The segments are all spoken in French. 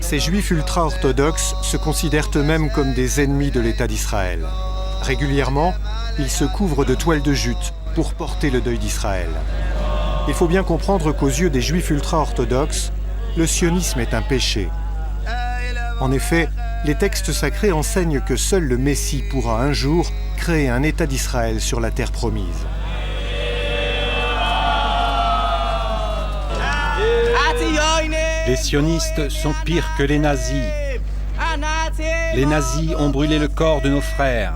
Ces juifs ultra-orthodoxes se considèrent eux-mêmes comme des ennemis de l'État d'Israël. Régulièrement, ils se couvrent de toiles de jute pour porter le deuil d'Israël. Il faut bien comprendre qu'aux yeux des juifs ultra-orthodoxes, le sionisme est un péché. En effet, les textes sacrés enseignent que seul le Messie pourra un jour créer un État d'Israël sur la terre promise. Les sionistes sont pires que les nazis. Les nazis ont brûlé le corps de nos frères.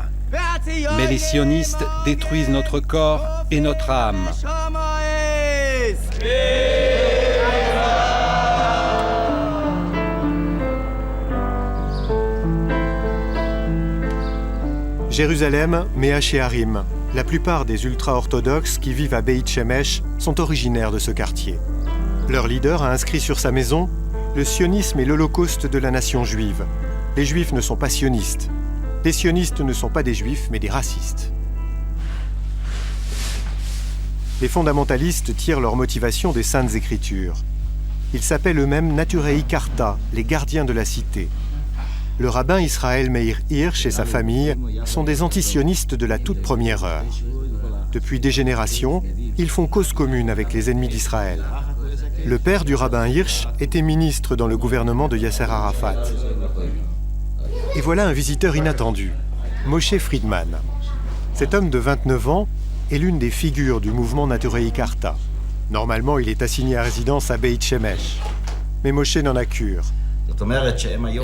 Mais les sionistes détruisent notre corps et notre âme. Jérusalem, Méa Shearim. La plupart des ultra-orthodoxes qui vivent à Beit Shemesh sont originaires de ce quartier. Leur leader a inscrit sur sa maison « Le sionisme est l'holocauste de la nation juive. Les juifs ne sont pas sionistes. Les sionistes ne sont pas des juifs, mais des racistes. » Les fondamentalistes tirent leur motivation des Saintes Écritures. Ils s'appellent eux-mêmes Naturei Karta, les gardiens de la cité. Le rabbin Israël Meir Hirsch et sa famille sont des antisionistes de la toute première heure. Depuis des générations, ils font cause commune avec les ennemis d'Israël. Le père du rabbin Hirsch était ministre dans le gouvernement de Yasser Arafat. Et voilà un visiteur inattendu, Moshe Friedman. Cet homme de 29 ans est l'une des figures du mouvement Naturei Karta. Normalement, il est assigné à résidence à Beit Shemesh. Mais Moshe n'en a cure.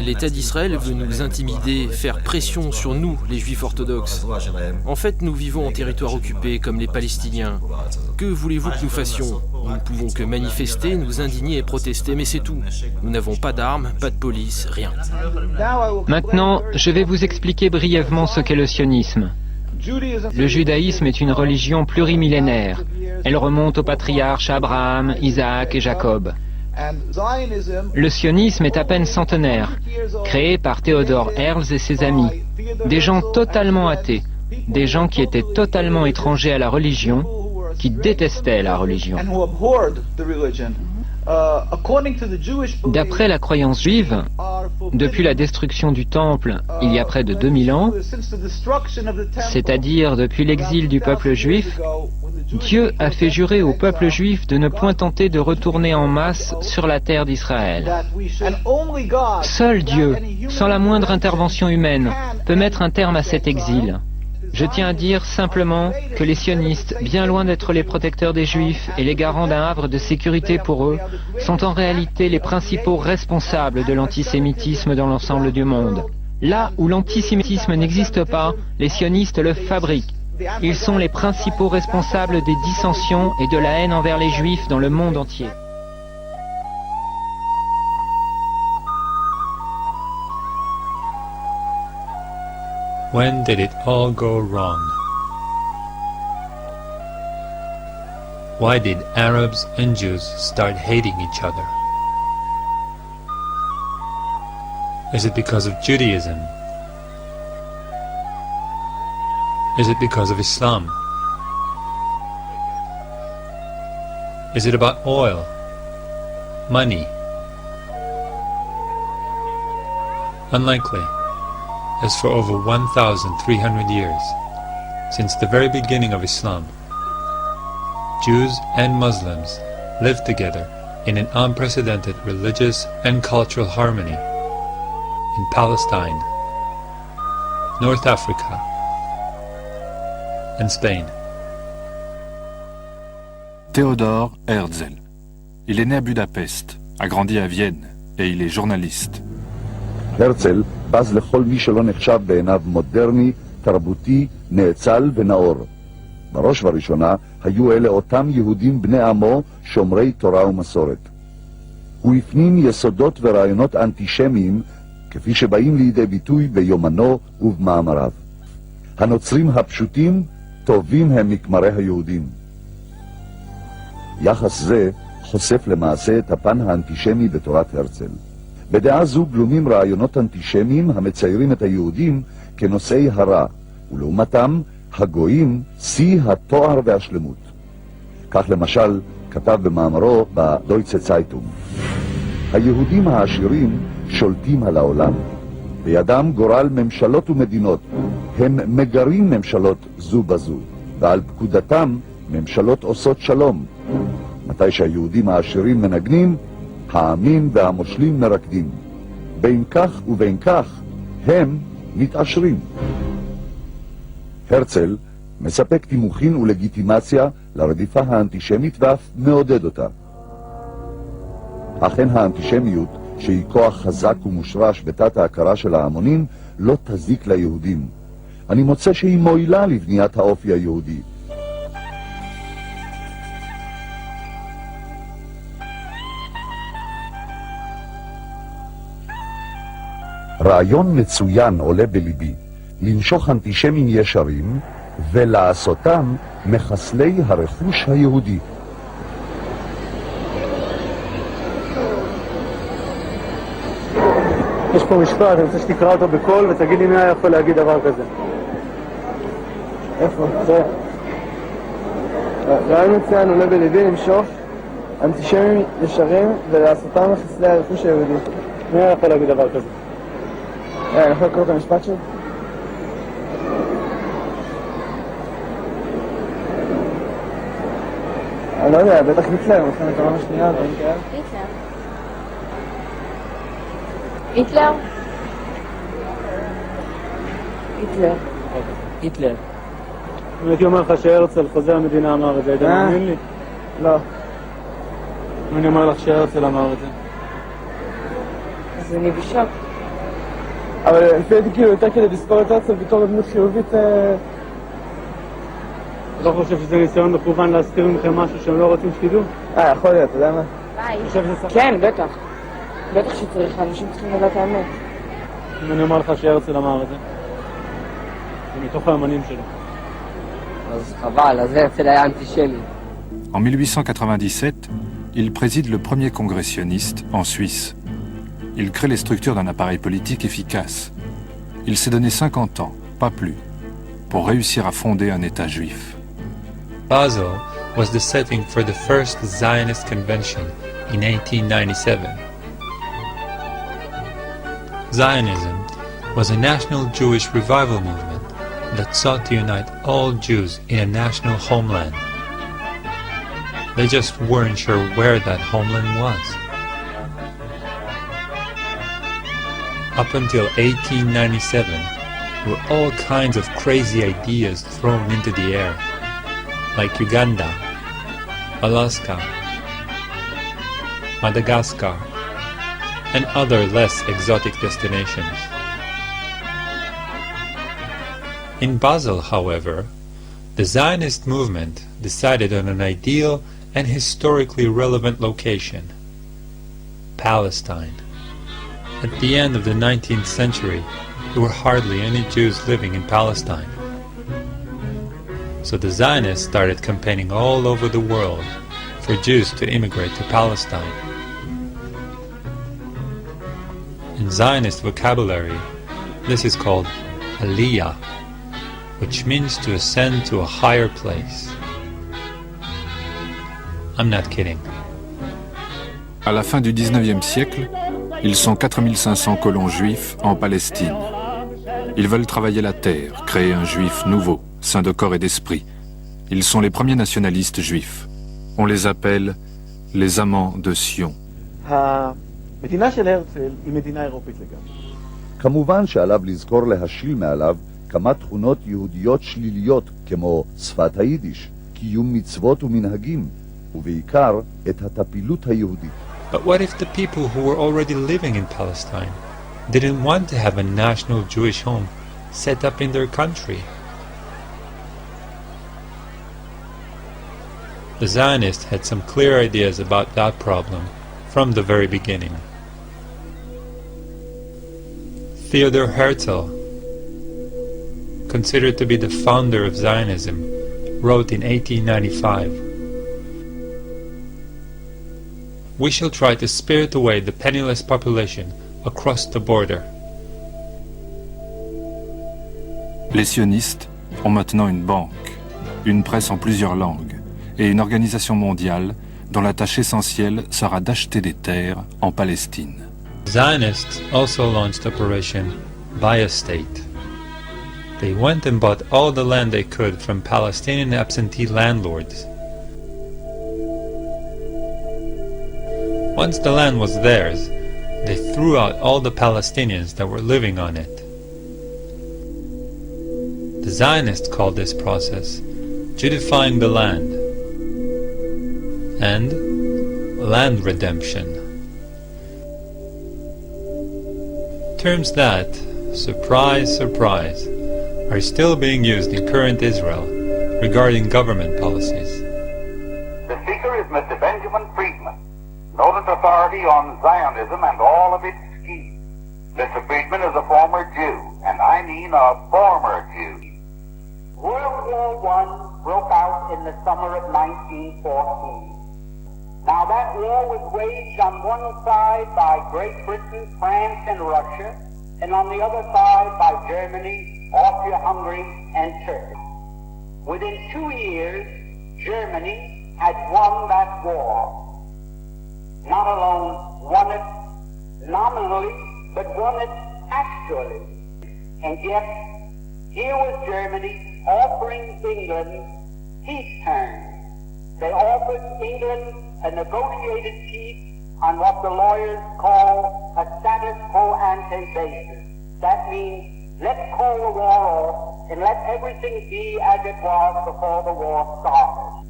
L'État d'Israël veut nous intimider, faire pression sur nous, les Juifs orthodoxes. En fait, nous vivons en territoire occupé comme les Palestiniens. Que voulez-vous que nous fassions? Nous ne pouvons que manifester, nous indigner et protester, mais c'est tout. Nous n'avons pas d'armes, pas de police, rien. Maintenant, je vais vous expliquer brièvement ce qu'est le sionisme. Le judaïsme est une religion plurimillénaire. Elle remonte aux patriarches Abraham, Isaac et Jacob. Le sionisme est à peine centenaire, créé par Theodor Herzl et ses amis, des gens totalement athées, des gens qui étaient totalement étrangers à la religion, qui détestaient la religion. D'après la croyance juive, depuis la destruction du temple il y a près de 2000 ans, c'est-à-dire depuis l'exil du peuple juif, Dieu a fait jurer au peuple juif de ne point tenter de retourner en masse sur la terre d'Israël. Seul Dieu, sans la moindre intervention humaine, peut mettre un terme à cet exil. Je tiens à dire simplement que les sionistes, bien loin d'être les protecteurs des Juifs et les garants d'un havre de sécurité pour eux, sont en réalité les principaux responsables de l'antisémitisme dans l'ensemble du monde. Là où l'antisémitisme n'existe pas, les sionistes le fabriquent. Ils sont les principaux responsables des dissensions et de la haine envers les Juifs dans le monde entier. When did it all go wrong? Why did Arabs and Jews start hating each other? Is it because of Judaism? Is it because of Islam? Is it about oil, money? Unlikely, as for over 1,300 years, since the very beginning of Islam, Jews and Muslims lived together in an unprecedented religious and cultural harmony in Palestine, North Africa, and Spain. Theodor Herzl. Il est né à Budapest, a grandi à Vienne, et il est journaliste. הרצל בז לכל מי שלא נחשב בעיניו מודרני, תרבותי, נאצל ונאור. בראש ובראשונה היו אלה אותם יהודים בני עמו שומרי תורה ומסורת. הוא הפנים יסודות ורעיונות אנטישמיים כפי שבאים לידי ביטוי ביומנו ובמאמריו. הנוצרים הפשוטים טובים הם מכמרי היהודים. יחס זה חושף למעשה את הפן האנטישמי בתורת הרצל. בדעה זו גלומים רעיונות אנטישמיים המציירים את היהודים כנושאי הרע, ולעומתם הגויים שיא התואר והשלמות. כך למשל, כתב במאמרו בדויטשה צייטונג. היהודים העשירים שולטים על העולם. בידם גורל ממשלות ומדינות. הם מגרים ממשלות זו בזו, ועל פקודתם ממשלות עושות שלום. מתי שהיהודים העשירים מנגנים, העמים והמושלים מרקדים. בין כך ובין כך הם מתעשרים. הרצל מספק תימוכין ולגיטימציה לרדיפה האנטישמית ואף מעודד אותה. אכן האנטישמיות, שהיא כוח חזק ומושרש בתת ההכרה של ההמונים, לא תזיק ליהודים. אני מוצא שהיא מועילה לבניית האופי היהודי. רעיון מצוין עולה בליבי, לנשוך אנטישמים ישרים ולעשותם מחסלי הרכוש היהודי. יש פה משפט, אני רוצה שתקרא אותו בקול ותגיד לי מי היה יכול להגיד דבר כזה. איפה? זה. רעיון מצוין עולה בליבי למשוך אנטישמים ישרים ולעשותם מחסלי הרכוש היהודי. מי היה יכול להגיד דבר כזה? אני יכול לקרוא את המשפט שלי? אני לא יודע, בטח היטלר, מלחמת העולם השנייה, דברים כאלה. היטלר? היטלר. היטלר. אם הייתי אומר לך שהרצל, חוזה המדינה, אמר את זה, היית מאמין לי? לא. אם אני אומר לך שהרצל אמר את זה? אז אני בשוק. אבל לפי הייתי כאילו יותר כדי לזכור את הרצל בתור דמות חיובית. לא חושב שזה ניסיון מכוון להסתיר מכם משהו שהם לא רוצים שתדעו? יכול להיות, אתה יודע מה? ביי. כן, בטח. בטח שצריך, אנשים צריכים לדעת האמת. אם אני אומר לך שהרצל אמר את זה, זה מתוך האמנים שלו. אז חבל, אז הרצל היה אנטישמי. En 1897, il préside le premier congrès sioniste en Suisse. Il crée les structures d'un appareil politique efficace. Il s'est donné 50 ans, pas plus, pour réussir à fonder un État juif. Basel was the setting for the first Zionist convention in 1897. Zionism was a national Jewish revival movement that sought to unite all Jews in a national homeland. They just weren't sure where that homeland was. Up until 1897, there were all kinds of crazy ideas thrown into the air, like Uganda, Alaska, Madagascar, and other less exotic destinations. In Basel, however, the Zionist movement decided on an ideal and historically relevant location: Palestine. At the end of the 19th century, there were hardly any Jews living in Palestine. So the Zionists started campaigning all over the world for Jews to immigrate to Palestine. In Zionist vocabulary, this is called Aliyah, which means to ascend to a higher place. I'm not kidding. À la fin du 19e siècle, ils sont 4500 colons juifs en Palestine. Ils veulent travailler la terre, créer un juif nouveau, saint de corps et d'esprit. Ils sont les premiers nationalistes juifs. On les appelle les amants de Sion. המדינה של הרצל היא מדינה אירופית לגמרי. כמובן שעליו לזכור להשיל מעליו כמה תכונות יהודיות שליליות כמו שפת היידיש, קיום מצוות ומנהגים, ובעיקר את הטפילות היהודית. But what if the people who were already living in Palestine didn't want to have a national Jewish home set up in their country? The Zionists had some clear ideas about that problem from the very beginning. Theodor Herzl, considered to be the founder of Zionism, wrote in 1895, "We shall try to spirit away the penniless population across the border." Les sionistes ont maintenant une banque, une presse en plusieurs langues et une organisation mondiale dont la tâche essentielle sera d'acheter des terres en Palestine. Zionists also launched Operation Buy a State. They went and bought all the land they could from Palestinian absentee landlords. Once the land was theirs, they threw out all the Palestinians that were living on it. The Zionists called this process Judifying the land and land redemption. Terms that, surprise, surprise, are still being used in current Israel regarding government policies. The speaker is Mr. Benjamin Friedman, noted authority on Zionism and all of its schemes. Mr. Friedman is a former Jew, and I mean a former Jew. World War I broke out in the summer of 1914. Now that war was waged on one side by Great Britain, France, and Russia, and on the other side by Germany, Austria-Hungary, and Turkey. Within 2 years, Germany had won that war. Not alone won it nominally, but won it actually. And yet, here was Germany offering England peace terms. They offered England a negotiated peace on what the lawyers call a status quo ante basis. That means let's call the war off and let everything be as it was before the war started.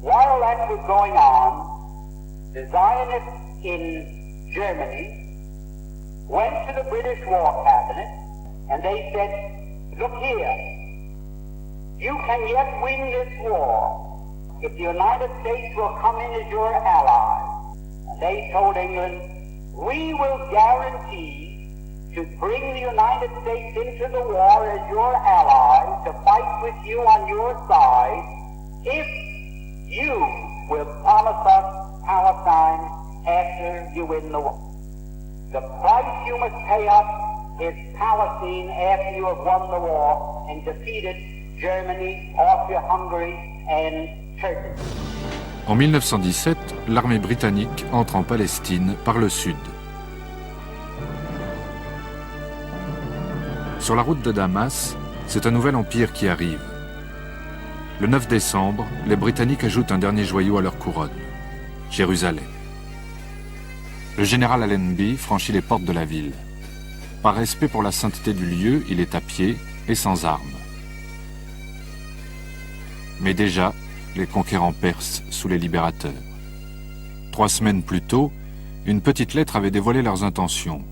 While that was going on, the Zionists in Germany went to the British War Cabinet and they said, look here, you can yet win this war if the United States will come in as your ally. And they told England, we will guarantee to bring the United States into the war as your ally, to fight with you on your side, if you will promise us Palestine after you win the war. The price you must pay us is Palestine after you have won the war and defeated Germany, Austria-Hungary and Turkey. En 1917, l'armée britannique entre en Palestine par le sud. Sur la route de Damas, c'est un nouvel empire qui arrive. Le 9 décembre, les Britanniques ajoutent un dernier joyau à leur couronne, Jérusalem. Le général Allenby franchit les portes de la ville. Par respect pour la sainteté du lieu, il est à pied et sans armes. Mais déjà, les conquérants percent sous les libérateurs. 3 semaines plus tôt, une petite lettre avait dévoilé leurs intentions.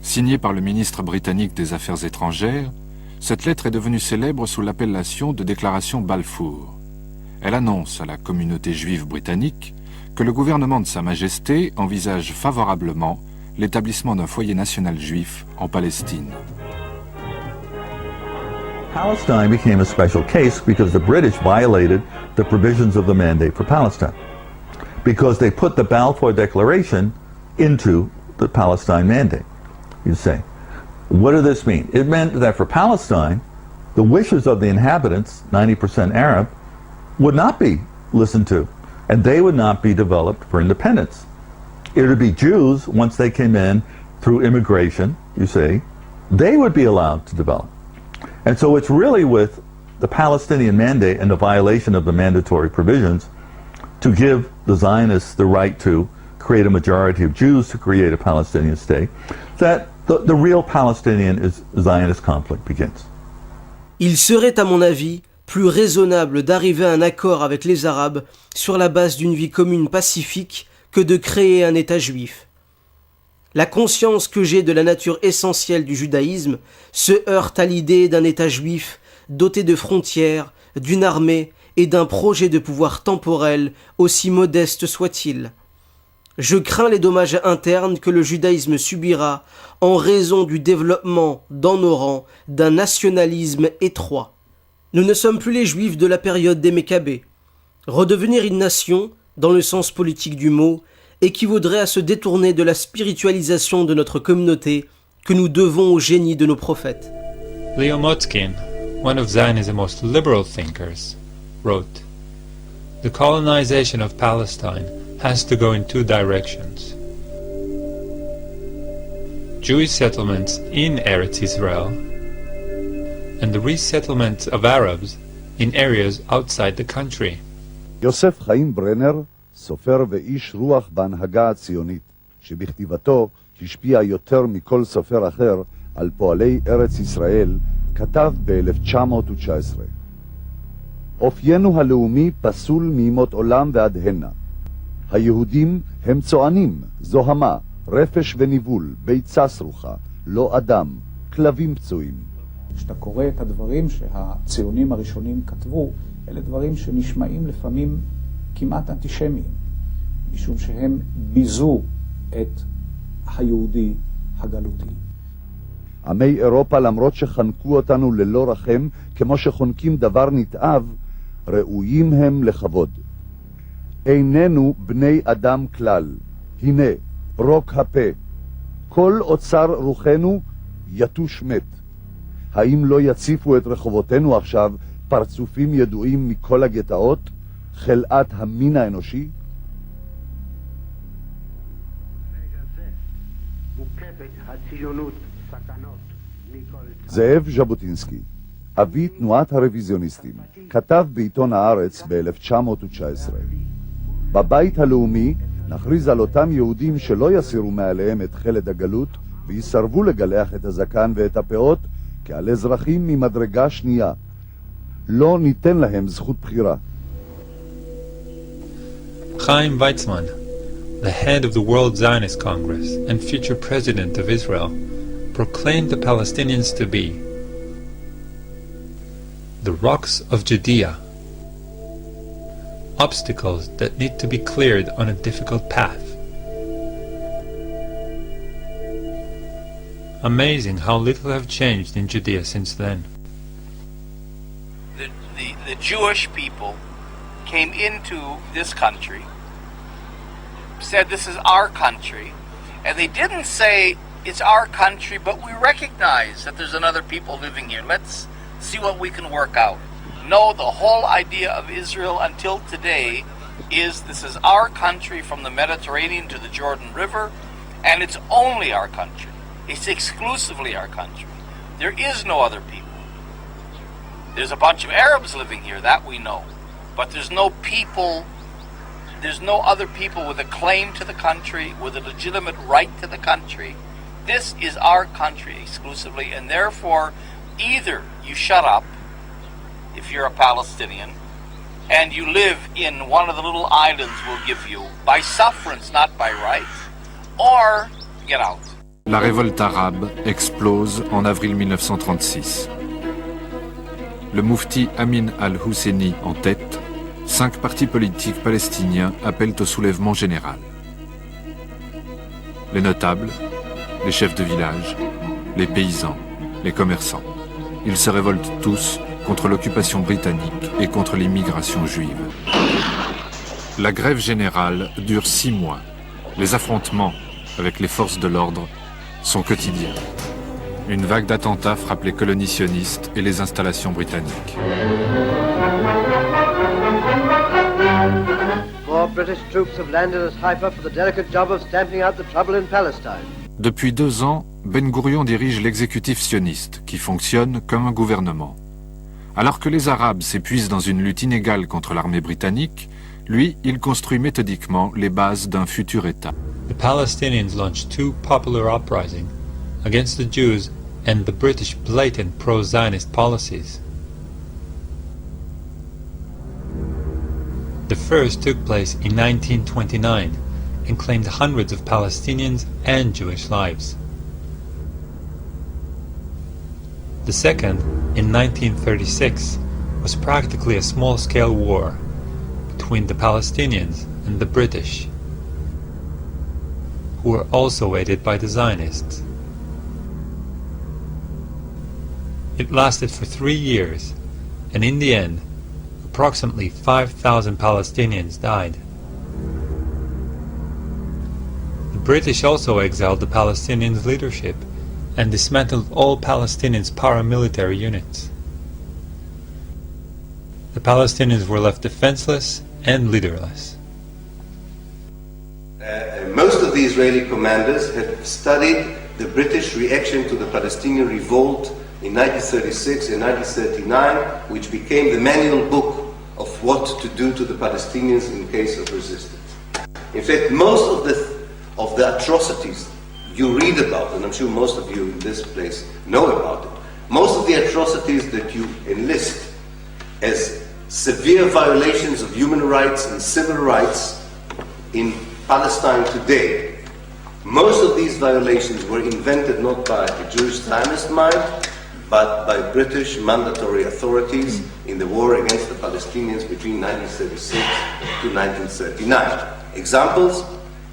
Signée par le ministre britannique des Affaires étrangères, cette lettre est devenue célèbre sous l'appellation de déclaration Balfour. Elle annonce à la communauté juive britannique que le gouvernement de Sa Majesté envisage favorablement l'établissement d'un foyer national juif en Palestine. Palestine became a special case because the British violated the provisions of the Mandate for Palestine, because they put the Balfour Declaration into the Palestine Mandate, you say. What did this mean? It meant that for Palestine, the wishes of the inhabitants, 90% Arab, would not be listened to, and they would not be developed for independence. It would be Jews, once they came in through immigration, you see, they would be allowed to develop. And so it's really with the Palestinian Mandate and the violation of the mandatory provisions to give the Zionists the right to create a majority of Jews to create a Palestinian state, that the real Palestinian Zionist conflict begins. Il serait, à mon avis, plus raisonnable d'arriver à un accord avec les Arabes sur la base d'une vie commune pacifique que de créer un État juif. La conscience que j'ai de la nature essentielle du judaïsme se heurte à l'idée d'un État juif doté de frontières, d'une armée et d'un projet de pouvoir temporel aussi modeste soit-il. Je crains les dommages internes que le judaïsme subira en raison du développement dans nos rangs d'un nationalisme étroit. Nous ne sommes plus les juifs de la période des Mécabées. Redevenir une nation, dans le sens politique du mot, équivaudrait à se détourner de la spiritualisation de notre communauté que nous devons au génie de nos prophètes. Leo Motzkin, one of Zionism's most liberal thinkers, wrote, The colonization of Palestine has to go in two directions. Jewish settlements in Eretz Israel and the resettlement of Arabs in areas outside the country. יוסף חיים ברנר, סופר ואיש רוח בהנהגה הציונית, שבכתיבתו השפיע יותר מכל סופר אחר על פועלי ארץ ישראל, כתב ב-1919. אופיינו הלאומי פסול מימות עולם ועד הנה. היהודים הם צוענים, זוהמה, רפש וניבול, ביצה סרוחה, לא אדם, כלבים פצועים. כשאתה קורא את הדברים שהציונים הראשונים כתבו, אלה דברים שנשמעים לפעמים כמעט אנטישמיים, משום שהם ביזו את היהודי הגלותי. עמי אירופה, למרות שחנקו אותנו ללא רחם, כמו שחונקים דבר נתעב, ראויים הם לכבוד. איננו בני אדם כלל. הנה, רוק הפה. כל אוצר רוחנו יתוש מת. האם לא יציפו את רחובותינו עכשיו פרצופים ידועים מכל הגטאות, חלאת המין האנושי? זאב ז'בוטינסקי, אבי תנועת הרוויזיוניסטים, כתב בעיתון הארץ ב-1919. בבית הלאומי נכריז על אותם יהודים שלא יסירו מעליהם את חלד הגלות ויסרבו לגלח את הזקן ואת הפאות כעל אזרחים ממדרגה שנייה. לא ניתן להם זכות בחירה. Chaim Weizmann, the head of the World Zionist Congress and future president of Israel, proclaimed the Palestinians to be the rocks of Judea, obstacles that need to be cleared on a difficult path. Amazing how little have changed in Judea since then. The Jewish people came into this country, said this is our country, and they didn't say it's our country, but we recognize that there's another people living here. Let's see what we can work out. No, the whole idea of Israel until today is this is our country from the Mediterranean to the Jordan River, and it's only our country. It's exclusively our country. There is no other people. There's a bunch of Arabs living here, that we know. But there's no people, there's no other people with a claim to the country, with a legitimate right to the country. This is our country exclusively, and therefore either you shut up if you're a Palestinian and you live in one of the little islands we'll give you by sufferance, not by right, or get out. La révolte arabe explose en avril 1936. Le moufti Amin al-Husseini en tête, 5 partis politiques palestiniens appellent au soulèvement général. Les notables, les chefs de village, les paysans, les commerçants. Ils se révoltent tous contre l'occupation britannique et contre l'immigration juive. La grève générale dure 6 mois. Les affrontements avec les forces de l'ordre sont quotidiens. Une vague d'attentats frappe les colonies sionistes et les installations britanniques. More British troops have landed at Haifa for the delicate job of stamping out the trouble in Palestine. Depuis 2 ans, Ben Gourion dirige l'exécutif sioniste, qui fonctionne comme un gouvernement. Alors que les Arabes s'épuisent dans une lutte inégale contre l'armée britannique, lui, il construit méthodiquement les bases d'un futur État. The Palestinians launched 2 popular uprisings against the Jews and the British blatant pro-Zionist policies. The first took place in 1929 and claimed hundreds of Palestinians and Jewish lives. The second, in 1936, was practically a small-scale war between the Palestinians and the British, who were also aided by the Zionists. It lasted for 3 years, and in the end, approximately 5,000 Palestinians died. The British also exiled the Palestinians' leadership and dismantled all Palestinians' paramilitary units. The Palestinians were left defenseless and leaderless. Most of the Israeli commanders had studied the British reaction to the Palestinian revolt in 1936 and 1939, which became the manual book of what to do to the Palestinians in case of resistance. In fact, most of the atrocities you read about, and I'm sure most of you in this place know about it, most of the atrocities that you enlist as severe violations of human rights and civil rights in Palestine today, most of these violations were invented not by a Jewish Zionist mind, but by British mandatory authorities in the war against the Palestinians between 1936 to 1939. Examples: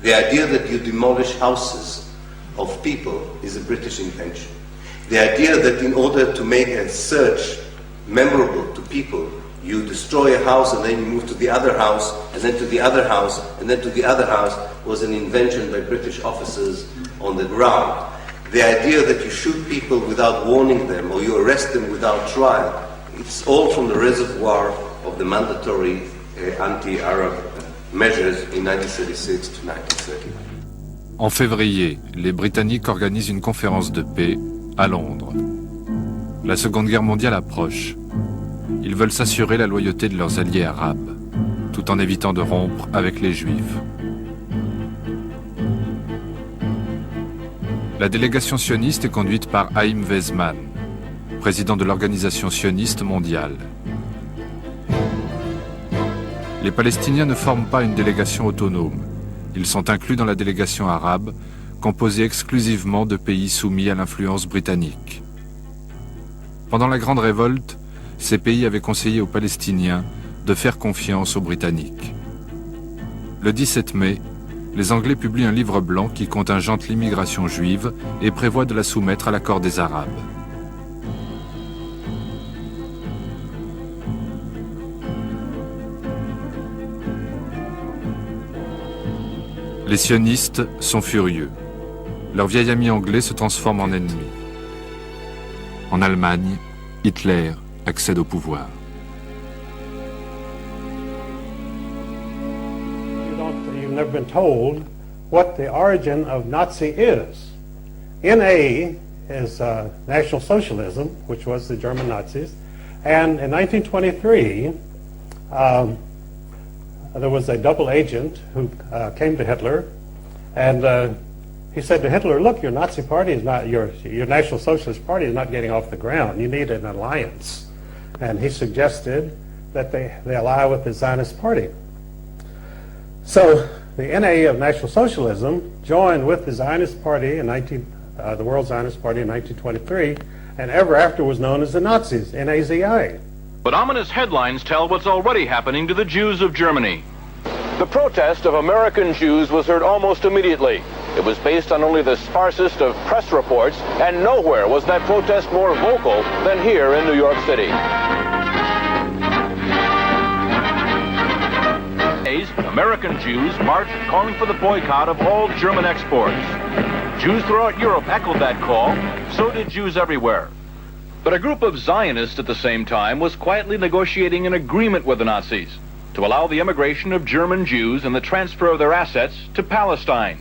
the idea that you demolish houses of people is a British invention. The idea that in order to make a search memorable to people, you destroy a house and then you move to the other house, and then to the other house, and then to the other house, was an invention by British officers on the ground. The idea that you shoot people without warning them, or you arrest them without trial, it's all from the reservoir of the mandatory anti-Arab measures in 1936 to 1939. En février, les Britanniques organisent une conférence de paix à Londres. La Seconde Guerre mondiale approche. Ils veulent s'assurer la loyauté de leurs alliés arabes, tout en évitant de rompre avec les Juifs. La délégation sioniste est conduite par Haïm Weizmann, président de l'Organisation sioniste mondiale. Les Palestiniens ne forment pas une délégation autonome. Ils sont inclus dans la délégation arabe, composée exclusivement de pays soumis à l'influence britannique. Pendant la Grande Révolte, ces pays avaient conseillé aux Palestiniens de faire confiance aux Britanniques. Le 17 mai, les Anglais publient un livre blanc qui contingente l'immigration juive et prévoit de la soumettre à l'accord des Arabes. Les sionistes sont furieux. Leur vieil ami anglais se transforme en ennemi. En Allemagne, Hitler accède au pouvoir. You've never been told what the origin of Nazi is. NA is National Socialism, which was the German Nazis, and in 1923 there was a double agent who came to Hitler, and he said to Hitler, "Look, your Nazi party is not, your National Socialist Party is not getting off the ground. You need an alliance." And he suggested that they ally with the Zionist Party. So the NA of National Socialism joined with the Zionist Party in the World Zionist Party in 1923, and ever after was known as the Nazis, NAZI. But ominous headlines tell what's already happening to the Jews of Germany. The protest of American Jews was heard almost immediately. It was based on only the sparsest of press reports, and nowhere was that protest more vocal than here in New York City. American Jews marched calling for the boycott of all German exports. Jews throughout Europe echoed that call, so did Jews everywhere. But a group of Zionists at the same time was quietly negotiating an agreement with the Nazis to allow the immigration of German Jews and the transfer of their assets to Palestine.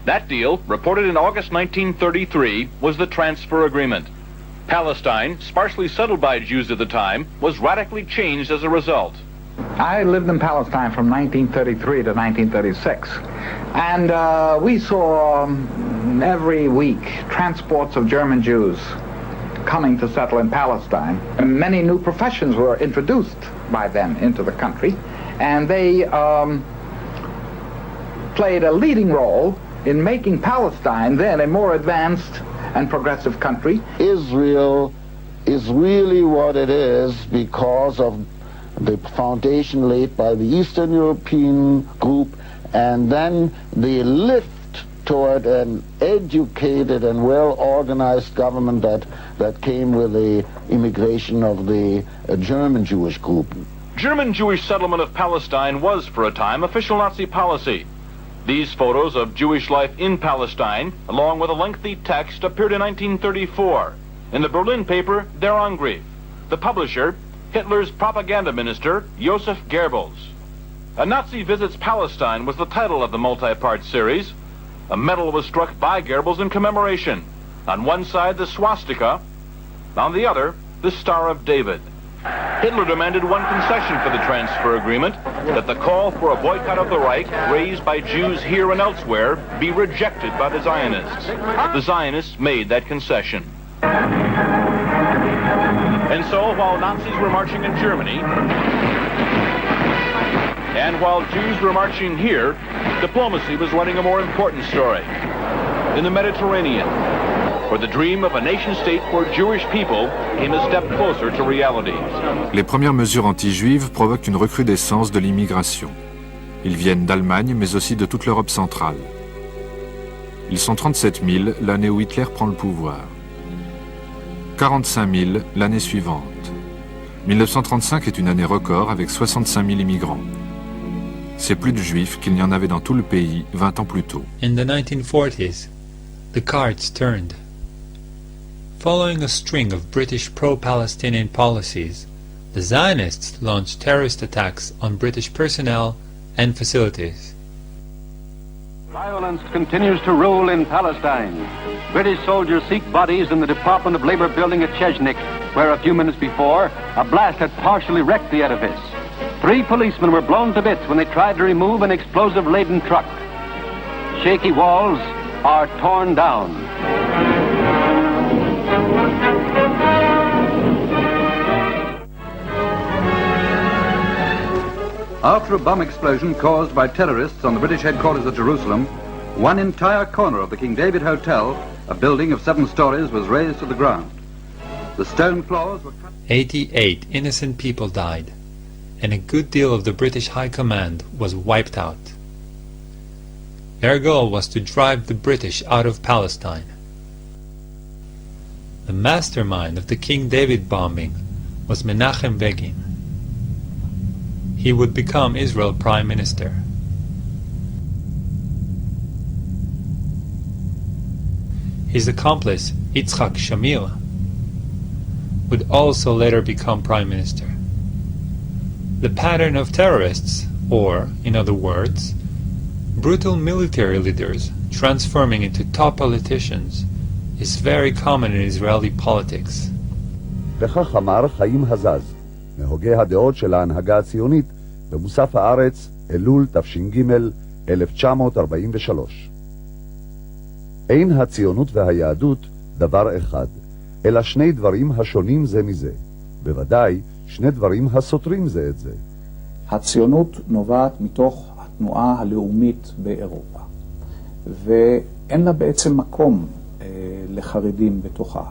That deal, reported in August 1933, was the transfer agreement. Palestine, sparsely settled by Jews at the time, was radically changed as a result. I lived in Palestine from 1933 to 1936, and we saw every week transports of German Jews coming to settle in Palestine. And many new professions were introduced by them into the country, and they played a leading role in making Palestine then a more advanced and progressive country. Israel is really what it is because of the foundation laid by the Eastern European group, and then the lift toward an educated and well-organized government that came with the immigration of the German Jewish group. German Jewish settlement of Palestine was, for a time, official Nazi policy. These photos of Jewish life in Palestine, along with a lengthy text, appeared in 1934 in the Berlin paper Der Angriff. The publisher, Hitler's propaganda minister, Joseph Goebbels. A Nazi Visits Palestine was the title of the multi-part series. A medal was struck by Goebbels in commemoration. On one side, the swastika. On the other, the Star of David. Hitler demanded one concession for the transfer agreement, that the call for a boycott of the Reich, raised by Jews here and elsewhere, be rejected by the Zionists. The Zionists made that concession. And so, while Nazis were marching in Germany, and while Jews were marching here, diplomacy was running a more important story. In the Mediterranean, where the dream of a nation-state for Jewish people came a step closer to reality. Les premières mesures anti-juives provoquent une recrudescence de l'immigration. Ils viennent d'Allemagne, mais aussi de toute l'Europe centrale. Ils sont 37 000 l'année où Hitler prend le pouvoir. 45 000 l'année suivante. 1935 est une année record avec 65 000 immigrants. C'est plus de juifs qu'il n'y en avait dans tout le pays 20 ans plus tôt. In the 1940s, the cards turned. Following a string of British pro-Palestinian policies, the Zionists launched terrorist attacks on British personnel and facilities. Violence continues to rule in Palestine. British soldiers seek bodies in the Department of Labor building at Chechnik, where a few minutes before, a blast had partially wrecked the edifice. 3 policemen were blown to bits when they tried to remove an explosive-laden truck. Shaky walls are torn down. After a bomb explosion caused by terrorists on the British headquarters at Jerusalem, one entire corner of the King David Hotel, a building of 7 stories, was razed to the ground. The stone floors were cut. 88 innocent people died, and a good deal of the British High Command was wiped out. Their goal was to drive the British out of Palestine. The mastermind of the King David bombing was Menachem Begin. He would become Israel's Prime Minister. His accomplice, Yitzhak Shamir, would also later become Prime Minister. The pattern of terrorists, or, in other words, brutal military leaders transforming into top politicians, is very common in Israeli politics. וכך אמר חיים הזז, מהוגי הדעות של ההנהגה הציונית, במוסף הארץ, אלול תש"ג 1943. אין הציונות והיהדות דבר אחד, אלא 2 דברים השונים זה מזה. בוודאי 2 דברים הסותרים זה את זה. הציונות נובעת מתוך התנועה הלאומית באירופה, ואין לה בעצם מקום לחרדים בתוכה.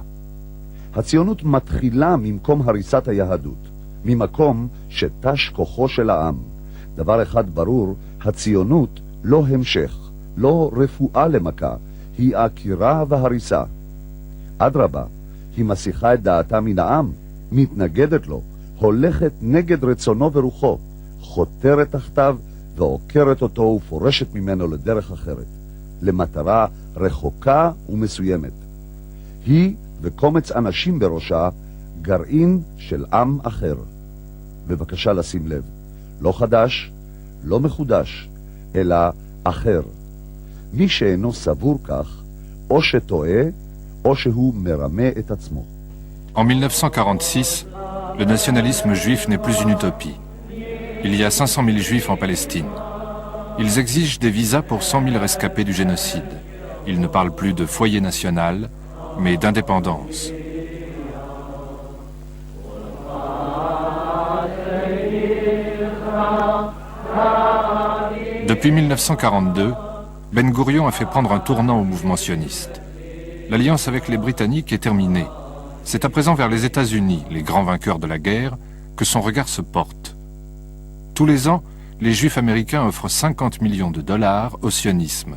הציונות מתחילה ממקום הריסת היהדות, ממקום שתש כוחו של העם. דבר אחד ברור, הציונות לא המשך, לא רפואה למכה, היא עקירה והריסה. אדרבה, היא מסיחה את דעתה מן העם, מתנגדת לו, הולכת נגד רצונו ורוחו, חותרת תחתיו ועוקרת אותו ופורשת ממנו לדרך אחרת, למטרה רחוקה ומסוימת. היא וקומץ אנשים בראשה גרעין של עם אחר. בבקשה לשים לב, לא חדש, לא מחודש, אלא אחר. מי שאינו סבור כך, או שטועה, או שהוא מרמה את עצמו. En 1946, le nationalisme juif n'est plus une utopie. Il y a 500 000 juifs en Palestine. Ils exigent des visas pour 100 000 rescapés du génocide. Ils ne parlent plus de foyer national, mais d'indépendance. Depuis 1942, Ben Gourion a fait prendre un tournant au mouvement sioniste. L'alliance avec les Britanniques est terminée. C'est à présent vers les États-Unis, les grands vainqueurs de la guerre, que son regard se porte. Tous les ans, les Juifs américains offrent 50 millions de dollars au sionisme.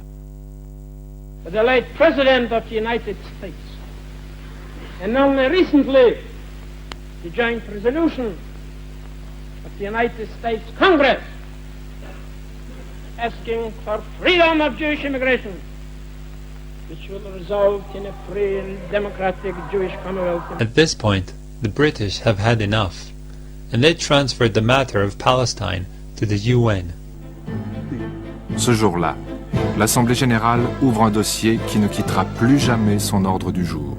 The late President of the United States, and only recently the joint resolution of the United States Congress asking for freedom of Jewish immigration, which will result in a free and democratic Jewish Commonwealth. At this point, the British have had enough, and they transferred the matter of Palestine to the UN. Ce jour-là, l'Assemblée générale ouvre un dossier qui ne quittera plus jamais son ordre du jour.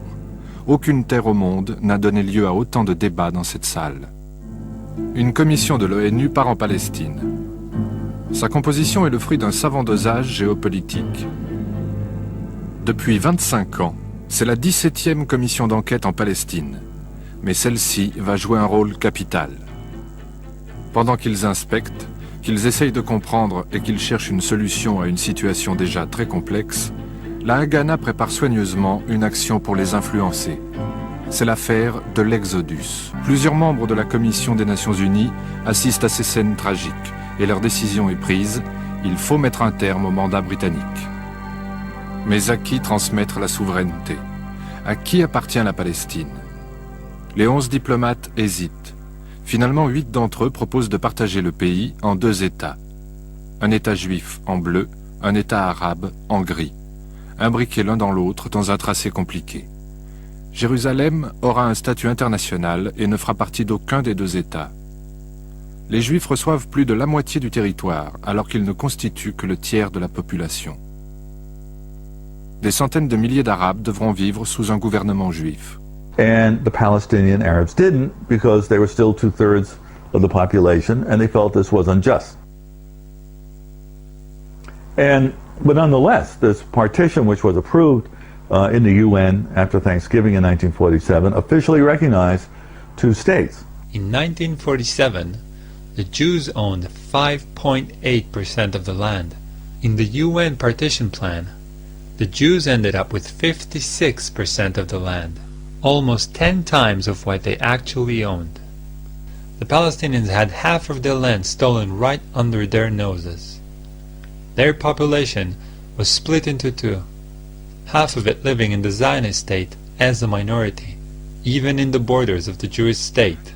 Aucune terre au monde n'a donné lieu à autant de débats dans cette salle. Une commission de l'ONU part en Palestine. Sa composition est le fruit d'un savant dosage géopolitique. Depuis 25 ans, c'est la 17e commission d'enquête en Palestine. Mais celle-ci va jouer un rôle capital. Pendant qu'ils inspectent, qu'ils essayent de comprendre et qu'ils cherchent une solution à une situation déjà très complexe, la Haganah prépare soigneusement une action pour les influencer. C'est l'affaire de l'Exodus. Plusieurs membres de la Commission des Nations Unies assistent à ces scènes tragiques et leur décision est prise, il faut mettre un terme au mandat britannique. Mais à qui transmettre la souveraineté? À qui appartient la Palestine? Les 11 diplomates hésitent. Finalement, 8 d'entre eux proposent de partager le pays en 2 États. Un État juif en bleu, un État arabe en gris, imbriqués l'un dans l'autre dans un tracé compliqué. Jérusalem aura un statut international et ne fera partie d'aucun des 2 États. Les Juifs reçoivent plus de la moitié du territoire, alors qu'ils ne constituent que le tiers de la population. Des centaines de milliers d'Arabes devront vivre sous un gouvernement juif. And the Palestinian Arabs didn't because they were still 2/3 of the population and they felt this was unjust. But nonetheless, this partition, which was approved in the UN after Thanksgiving in 1947, officially recognized 2 states. In 1947, the Jews owned 5.8% of the land. In the UN partition plan, the Jews ended up with 56% of the land, almost 10 times of what they actually owned. The Palestinians had half of their land stolen right under their noses. Their population was split into 2, half of it living in the Zionist state as a minority. Even in the borders of the Jewish state,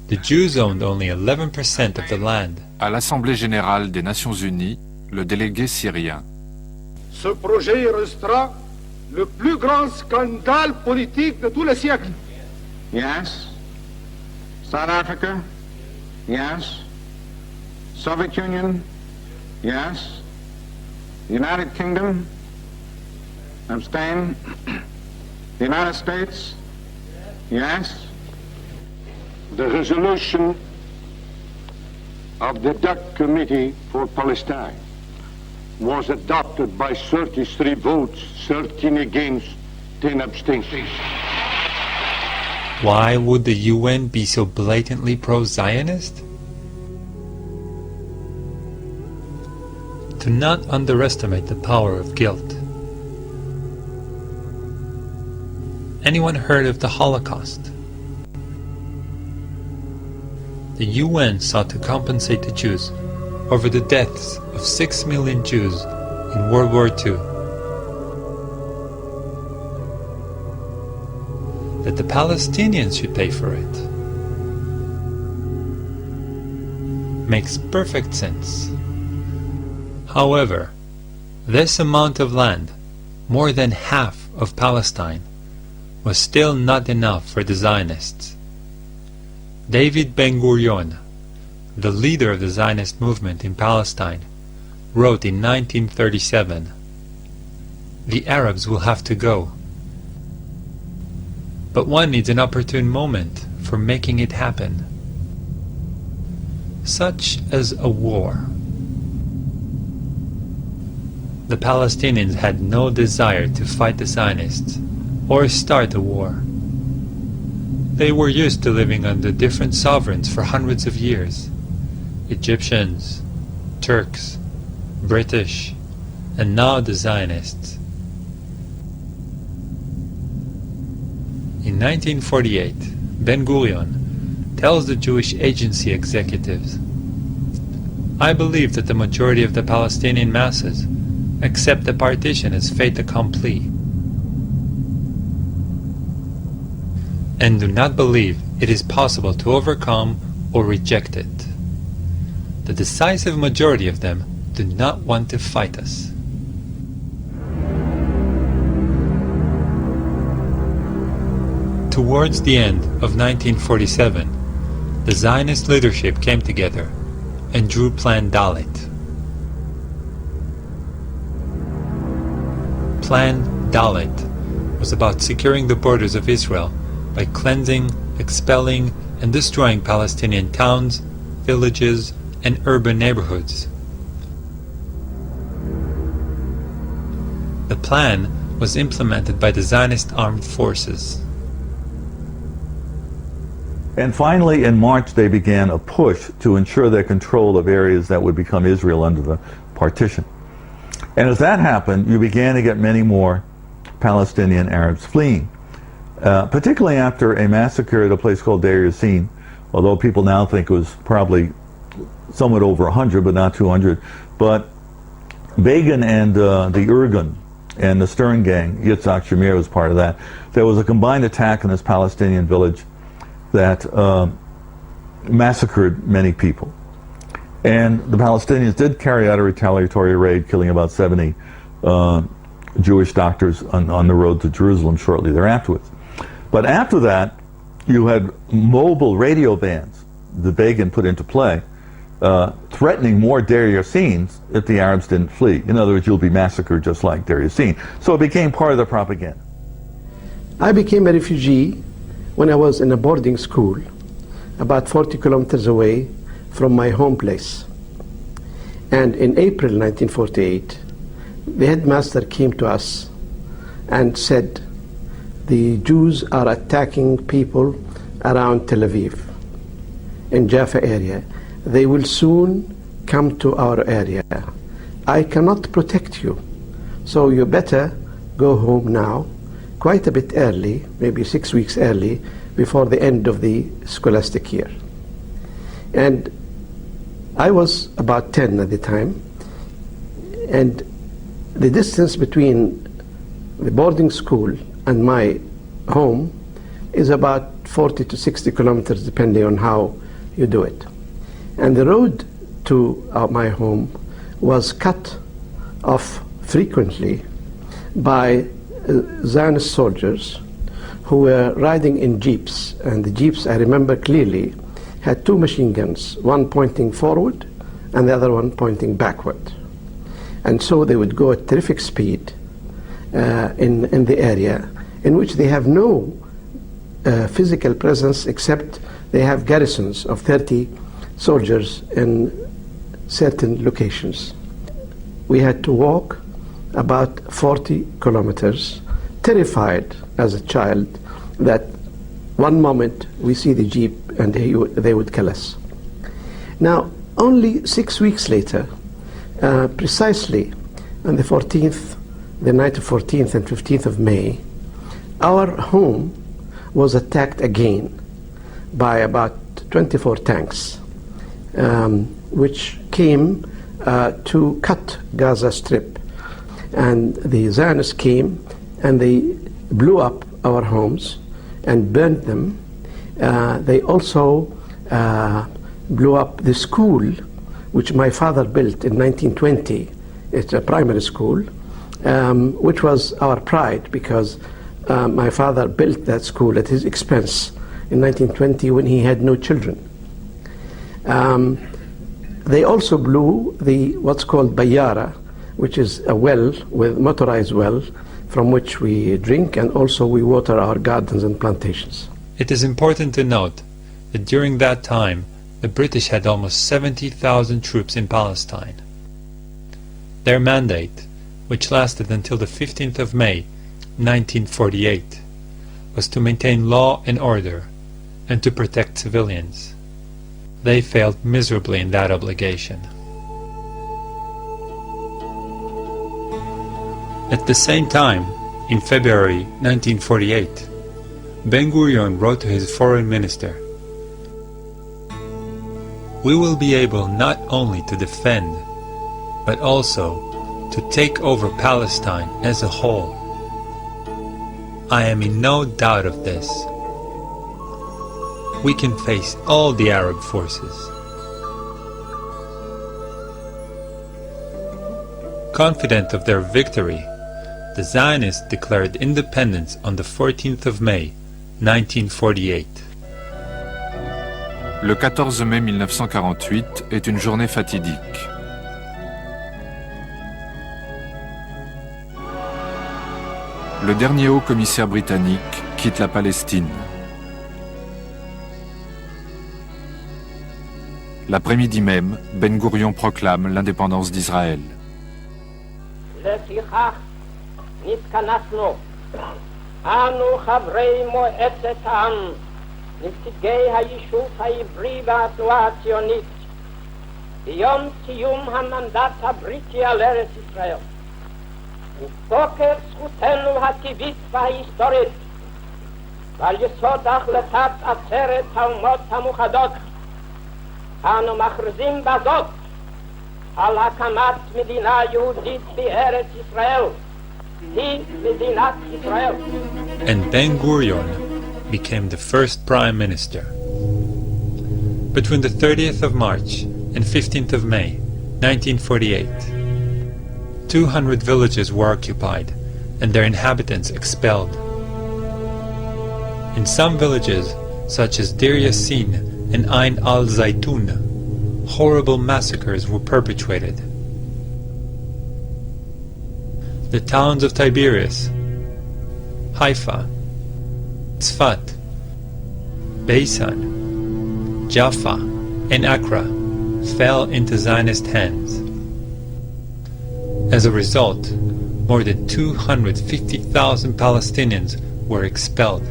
the Jews owned only 11% of the land. À l'Assemblée générale des Nations Unies, le délégué syrien. Ce projet restera le plus grand scandale politique de tous les siècles. Yes. South Africa? Yes. Soviet Union? Yes. United Kingdom? Abstain. The United States? Yes. The resolution of the DAC Committee for Palestine was adopted by 33 votes, 13 against, 10 abstentions. Why would the UN be so blatantly pro-Zionist? Do not underestimate the power of guilt. Anyone heard of the Holocaust? The UN sought to compensate the Jews over the deaths of 6 million Jews in World War II. That the Palestinians should pay for it makes perfect sense. However, this amount of land, more than half of Palestine, was still not enough for the Zionists. David Ben-Gurion, the leader of the Zionist movement in Palestine, wrote in 1937, "The Arabs will have to go. But one needs an opportune moment for making it happen, such as a war." The Palestinians had no desire to fight the Zionists or start a war. They were used to living under different sovereigns for hundreds of years. Egyptians, Turks, British, and now the Zionists. In 1948, Ben-Gurion tells the Jewish Agency executives, "I believe that the majority of the Palestinian masses accept the partition as fait accompli, and do not believe it is possible to overcome or reject it. The decisive majority of them do not want to fight us." Towards the end of 1947, the Zionist leadership came together and drew Plan Dalet. Plan Dalet was about securing the borders of Israel by cleansing, expelling, and destroying Palestinian towns, villages, and urban neighborhoods. The plan was implemented by the Zionist armed forces. And finally, in March, they began a push to ensure their control of areas that would become Israel under the partition. And as that happened, you began to get many more Palestinian Arabs fleeing, particularly after a massacre at a place called Deir Yassin, although people now think it was probably somewhat over 100, but not 200. But Begin and the Irgun and the Stern gang, Yitzhak Shamir was part of that. There was a combined attack in this Palestinian village that massacred many people. And the Palestinians did carry out a retaliatory raid, killing about 70 Jewish doctors on the road to Jerusalem shortly thereafter. But after that, you had mobile radio vans that Begin put into play, threatening more Deir Yassins if the Arabs didn't flee. In other words, you'll be massacred just like Deir Yassin. So it became part of the propaganda. I became a refugee when I was in a boarding school about 40 kilometers away from my home place. And in April 1948, the headmaster came to us and said, the Jews are attacking people around Tel Aviv, in Jaffa area. They will soon come to our area. I cannot protect you, so you better go home now, quite a bit early, maybe 6 weeks early, before the end of the scholastic year. And I was about 10 at the time, and the distance between the boarding school and my home is about 40 to 60 kilometers, depending on how you do it. And the road to my home was cut off frequently by Zionist soldiers who were riding in jeeps, and the jeeps, I remember clearly, had two machine guns, one pointing forward and the other one pointing backward. And so they would go at terrific speed in the area in which they have no physical presence, except they have garrisons of 30 soldiers in certain locations. We had to walk about 40 kilometers, terrified as a child that one moment we see the jeep and they would kill us. Now, only 6 weeks later, precisely on the 14th, the night of 14th and 15th of May, our home was attacked again by about 24 tanks, which came to cut Gaza Strip. And the Zionists came and they blew up our homes and burned them. They also blew up the school, which my father built in 1920. It's a primary school, which was our pride, because my father built that school at his expense in 1920 when he had no children. They also blew the what's called Bayara, which is a well, with motorized well, from which we drink, and also we water our gardens and plantations. It is important to note that during that time, the British had almost 70,000 troops in Palestine. Their mandate, which lasted until the 15th of May, 1948, was to maintain law and order and to protect civilians. They failed miserably in that obligation. At the same time, in February 1948, Ben-Gurion wrote to his foreign minister, "We will be able not only to defend, but also to take over Palestine as a whole. I am in no doubt of this. We can face all the Arab forces." Confident of their victory, the Zionists declared independence on the 14th of May, 1948. Le 14 mai 1948 est une journée fatidique. Le dernier haut commissaire britannique quitte la Palestine. L'après-midi même, Ben Gourion proclame l'indépendance d'Israël. לפיכך נתכנסנו, אנו חברי מועצת העם, נציגי היישוב העברי והתנועה הציונית, ביום סיום המנדט הבריטי על ארץ ישראל, מתוקף זכותנו הטבעית וההיסטורית, ועל יסוד החלטת עצרת האומות המאוחדות, אנו מכריזים בזאת על הקמת מדינה יהודית בארץ ישראל, היא מדינת ישראל. And Ben Gurion became the first prime minister. Between the 30th of March and 15th of May, 1948, 200 villages were occupied and their inhabitants expelled. In some villages, such as Deir Yassin and Ain al-Zaytun, horrible massacres were perpetrated. The towns of Tiberias, Haifa, Tzfat, Beisan, Jaffa, and Accra fell into Zionist hands. As a result, more than 250,000 Palestinians were expelled.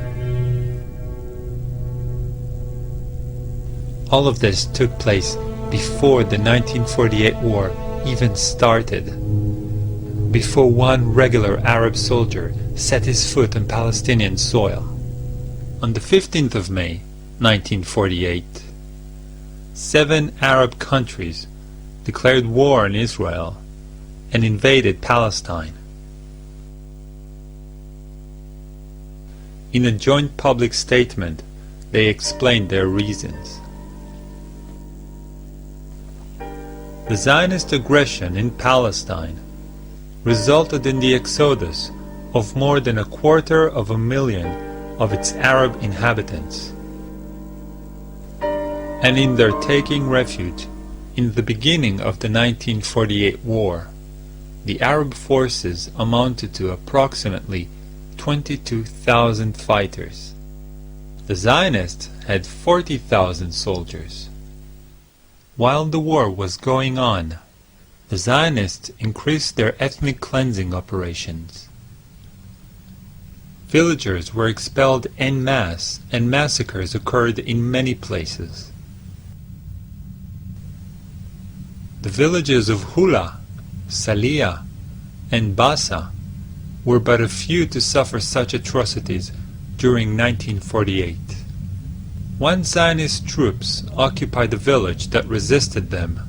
All of this took place before the 1948 war even started, before one regular Arab soldier set his foot on Palestinian soil. On the 15th of May, 1948, 7 Arab countries declared war on Israel and invaded Palestine. In a joint public statement, they explained their reasons. The Zionist aggression in Palestine resulted in the exodus of more than 250,000 of its Arab inhabitants, and in their taking refuge in the beginning of the 1948 war, the Arab forces amounted to approximately 22,000 fighters. The Zionists had 40,000 soldiers. While the war was going on, the Zionists increased their ethnic cleansing operations. Villagers were expelled en masse and massacres occurred in many places. The villages of Hula, Saliyah, and Bassa were but a few to suffer such atrocities during 1948. Once Zionist troops occupied a village that resisted them,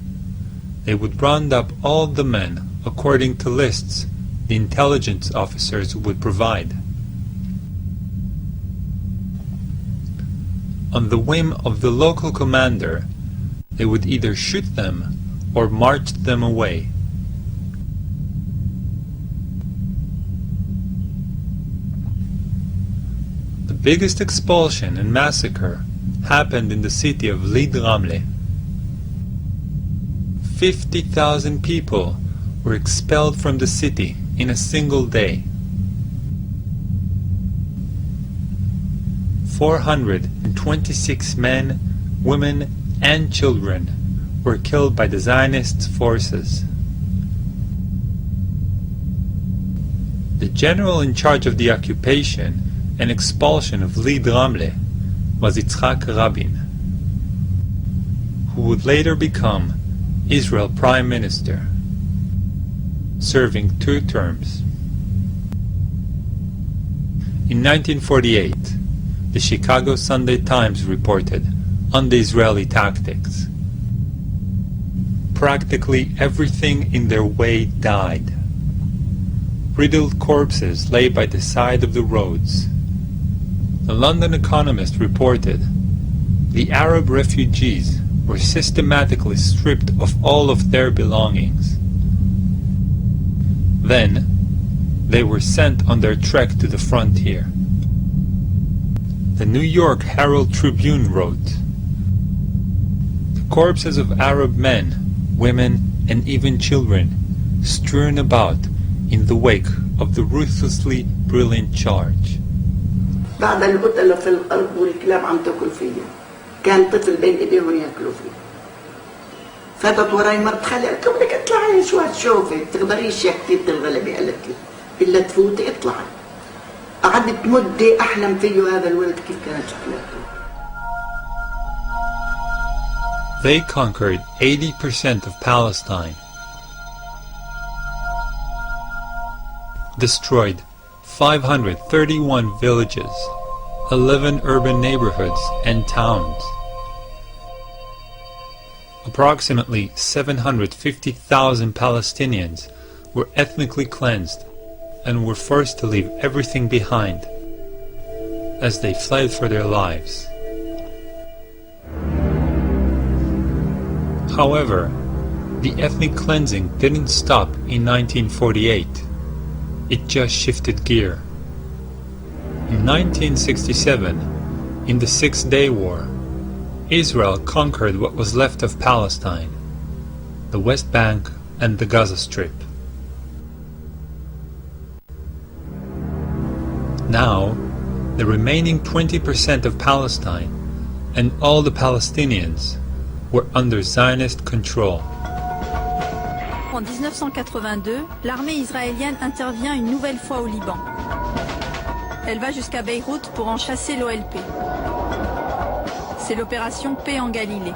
they would round up all the men according to lists the intelligence officers would provide. On the whim of the local commander, they would either shoot them or march them away. The biggest expulsion and massacre happened in the city of Lid Ramle. 50,000 people were expelled from the city in a single day. 426 men, women, and children were killed by the Zionist forces. The general in charge of the occupation and expulsion of Lid Ramle was Yitzhak Rabin, who would later become Israel Prime Minister, serving 2 terms. In 1948, the Chicago Sunday Times reported on the Israeli tactics. Practically everything in their way died. Riddled corpses lay by the side of the roads. The London Economist reported the Arab refugees were systematically stripped of all of their belongings. Then, they were sent on their trek to the frontier. The New York Herald Tribune wrote, Corpses of Arab men, women, and even children strewn about in the wake of the ruthlessly brilliant charge. بعد القتلة في الأرض والكلاب عم تاكل فيا. كان طفل بين ايديهم ياكلوا فيه. فاتت وراي مرت خالي قالت له بدك اطلعي شو هتشوفي؟ بتقدريش يا كتير الغلبة قالت لي إلا تفوتي اطلعي. قعدت مدة أحلم فيه هذا الولد كيف كانت شكلته. They conquered 80% of Palestine, destroyed 531 villages, 11 urban neighborhoods and towns. Approximately 750,000 Palestinians were ethnically cleansed and were forced to leave everything behind as they fled for their lives. However, the ethnic cleansing didn't stop in 1948. It just shifted gear. In 1967, in the Six-Day War, Israel conquered what was left of Palestine, the West Bank and the Gaza Strip. Now, the remaining 20% of Palestine and all the Palestinians were under Zionist control. En 1982, l'armée israélienne intervient une nouvelle fois au Liban. Elle va jusqu'à Beyrouth pour en chasser l'OLP. C'est l'opération Paix en Galilée.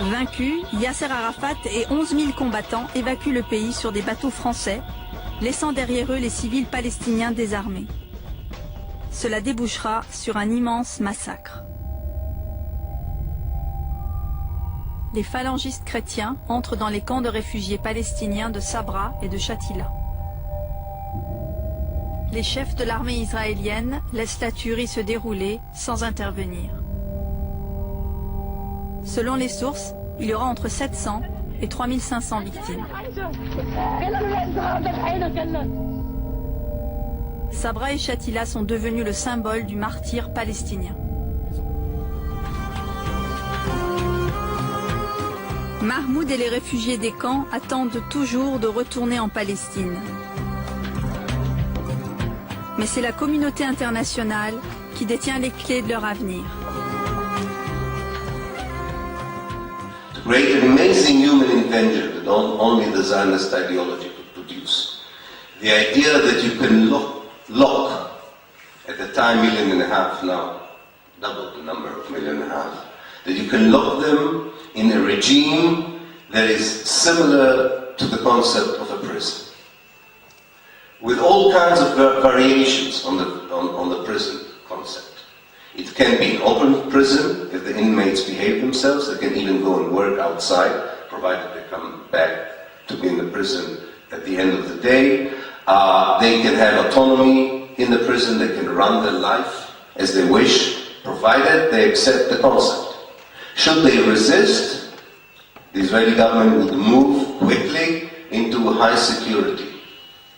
Vaincu, Yasser Arafat et 11 000 combattants évacuent le pays sur des bateaux français, laissant derrière eux les civils palestiniens désarmés. Cela débouchera sur un immense massacre. Les phalangistes chrétiens entrent dans les camps de réfugiés palestiniens de Sabra et de Shatila. Les chefs de l'armée israélienne laissent la tuerie se dérouler sans intervenir. Selon les sources, il y aura entre 700 et 3500 victimes. Sabra et Shatila sont devenus le symbole du martyre palestinien. Mahmoud et les réfugiés des camps attendent toujours de retourner en Palestine. Mais c'est la communauté internationale qui détient les clés de leur avenir. To create an amazing human invention that only the Zionist ideology could produce. The idea that you can lock at the time 1.5 million now, double the number of 1.5 million, that you can lock them in a regime that is similar to the concept of a prison, with all kinds of variations on the prison concept. It can be an open prison if the inmates behave themselves. They can even go and work outside, provided they come back to be in the prison at the end of the day. They can have autonomy in the prison. They can run their life as they wish, provided they accept the concept. Should they resist, the Israeli government would move quickly into a high security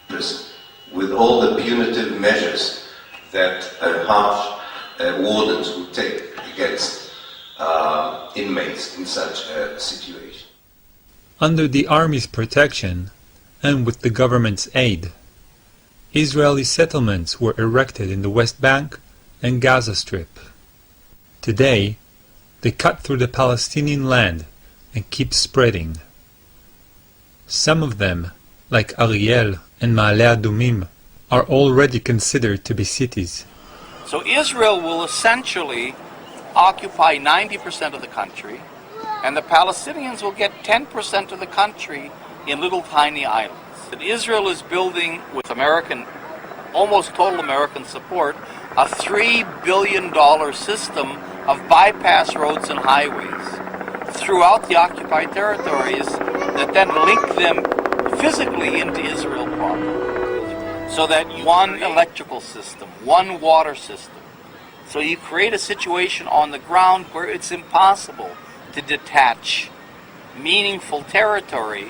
prison with all the punitive measures that harsh wardens would take against inmates in such a situation. Under the army's protection, and with the government's aid, Israeli settlements were erected in the West Bank and Gaza Strip. Today, they cut through the Palestinian land and keep spreading. Some of them, like Ariel and Ma'ale Adumim, are already considered to be cities. So Israel will essentially occupy 90% of the country, and the Palestinians will get 10% of the country in little tiny islands. And Israel is building, with almost total American support, a $3 billion system of bypass roads and highways throughout the occupied territories that then link them physically into Israel proper. So that one electrical system, one water system. So you create a situation on the ground where it's impossible to detach meaningful territory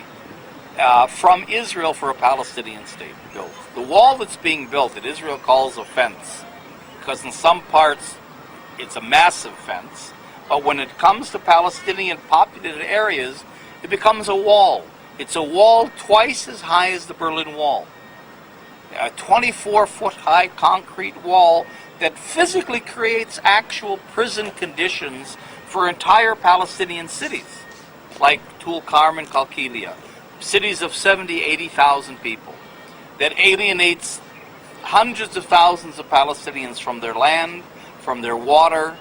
from Israel for a Palestinian state built. The wall that's being built that Israel calls a fence, because in some parts it's a massive fence, But when it comes to Palestinian populated areas, it becomes a wall. It's a wall twice as high as the Berlin Wall. A 24-foot high concrete wall that physically creates actual prison conditions for entire Palestinian cities, like Tulkarm and Qalqilia, cities of 70, 80,000 people, that alienates hundreds of thousands of Palestinians from their land, from their water.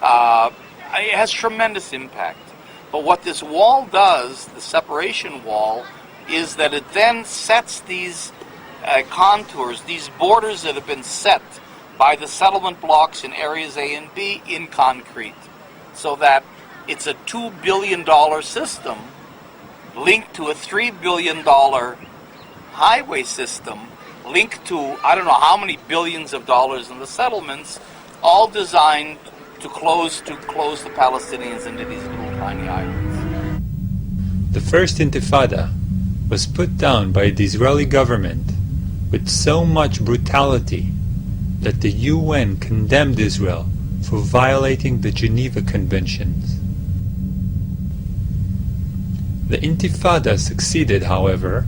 It has tremendous impact. But what this wall does, the separation wall, is that it then sets these contours, these borders that have been set by the settlement blocks in areas A and B in concrete, so that it's a $2 billion system linked to a $3 billion highway system, linked to I don't know how many billions of dollars in the settlements, all designed to close the Palestinians into these little tiny islands. The first Intifada was put down by the Israeli government with so much brutality that the UN condemned Israel for violating the Geneva Conventions. The Intifada succeeded, however,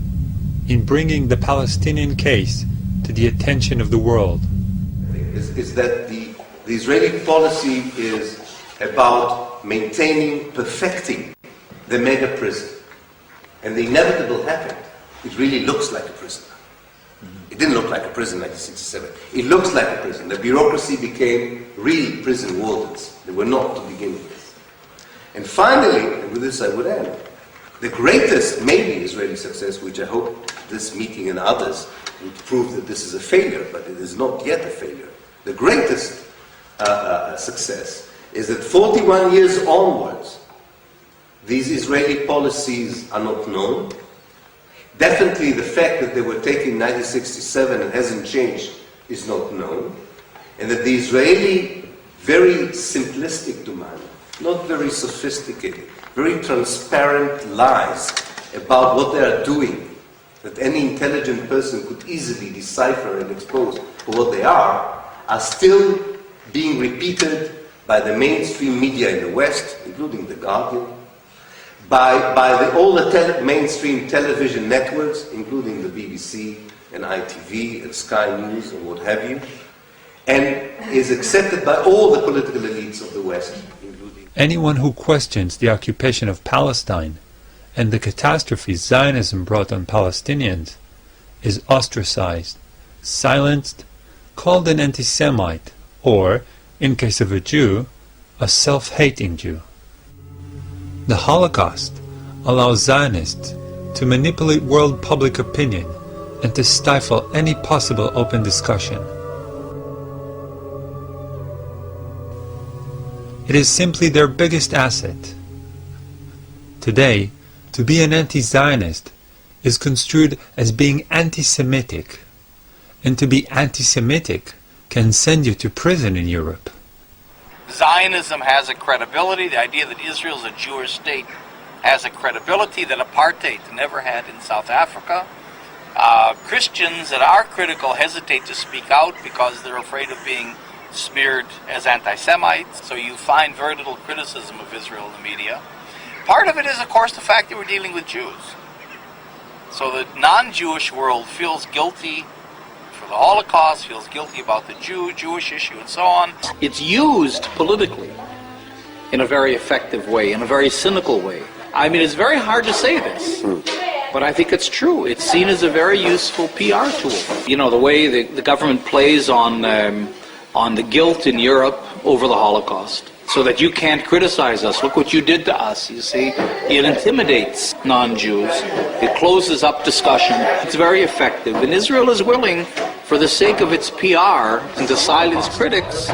in bringing the Palestinian case to the attention of the world. Is that the Israeli policy is about maintaining, perfecting the mega prison. And the inevitable happened. It really looks like a prison. It didn't look like a prison in 1967. It looks like a prison. The bureaucracy became real prison wardens. They were not to begin with. And finally, and with this I would end, the greatest, maybe Israeli success, which I hope this meeting and others would prove that this is a failure, but it is not yet a failure. The greatest success is that 41 years onwards, these Israeli policies are not known. Definitely the fact that they were taken in 1967 and hasn't changed is not known. And that the Israeli, very simplistic demand, not very sophisticated, very transparent lies about what they are doing, that any intelligent person could easily decipher and expose for what they are still being repeated by the mainstream media in the West, including The Guardian, by all the mainstream television networks, including the BBC and ITV and Sky News and what have you, and is accepted by all the political elites of the West, including... Anyone who questions the occupation of Palestine and the catastrophe Zionism brought on Palestinians is ostracized, silenced, called an anti-Semite, or, in case of a Jew, a self-hating Jew. The Holocaust allows Zionists to manipulate world public opinion and to stifle any possible open discussion. It is simply their biggest asset. Today, to be an anti-Zionist is construed as being anti-Semitic, and to be anti-Semitic can send you to prison in Europe. Zionism has a credibility. The idea that Israel is a Jewish state has a credibility that apartheid never had in South Africa. Christians that are critical hesitate to speak out because they're afraid of being smeared as anti-Semites, so you find very little criticism of Israel in the media. Part of it is, of course, the fact that we're dealing with Jews. So the non-Jewish world feels guilty for the Holocaust, feels guilty about the Jewish issue, and so on. It's used politically in a very effective way, in a very cynical way. I mean, it's very hard to say this, but I think it's true. It's seen as a very useful PR tool. You know, the way the government plays on the guilt in Europe over the Holocaust, so that you can't criticize us. Look what you did to us, you see. It intimidates non-Jews. It closes up discussion. It's very effective. And Israel is willing, for the sake of its PR and to silence critics,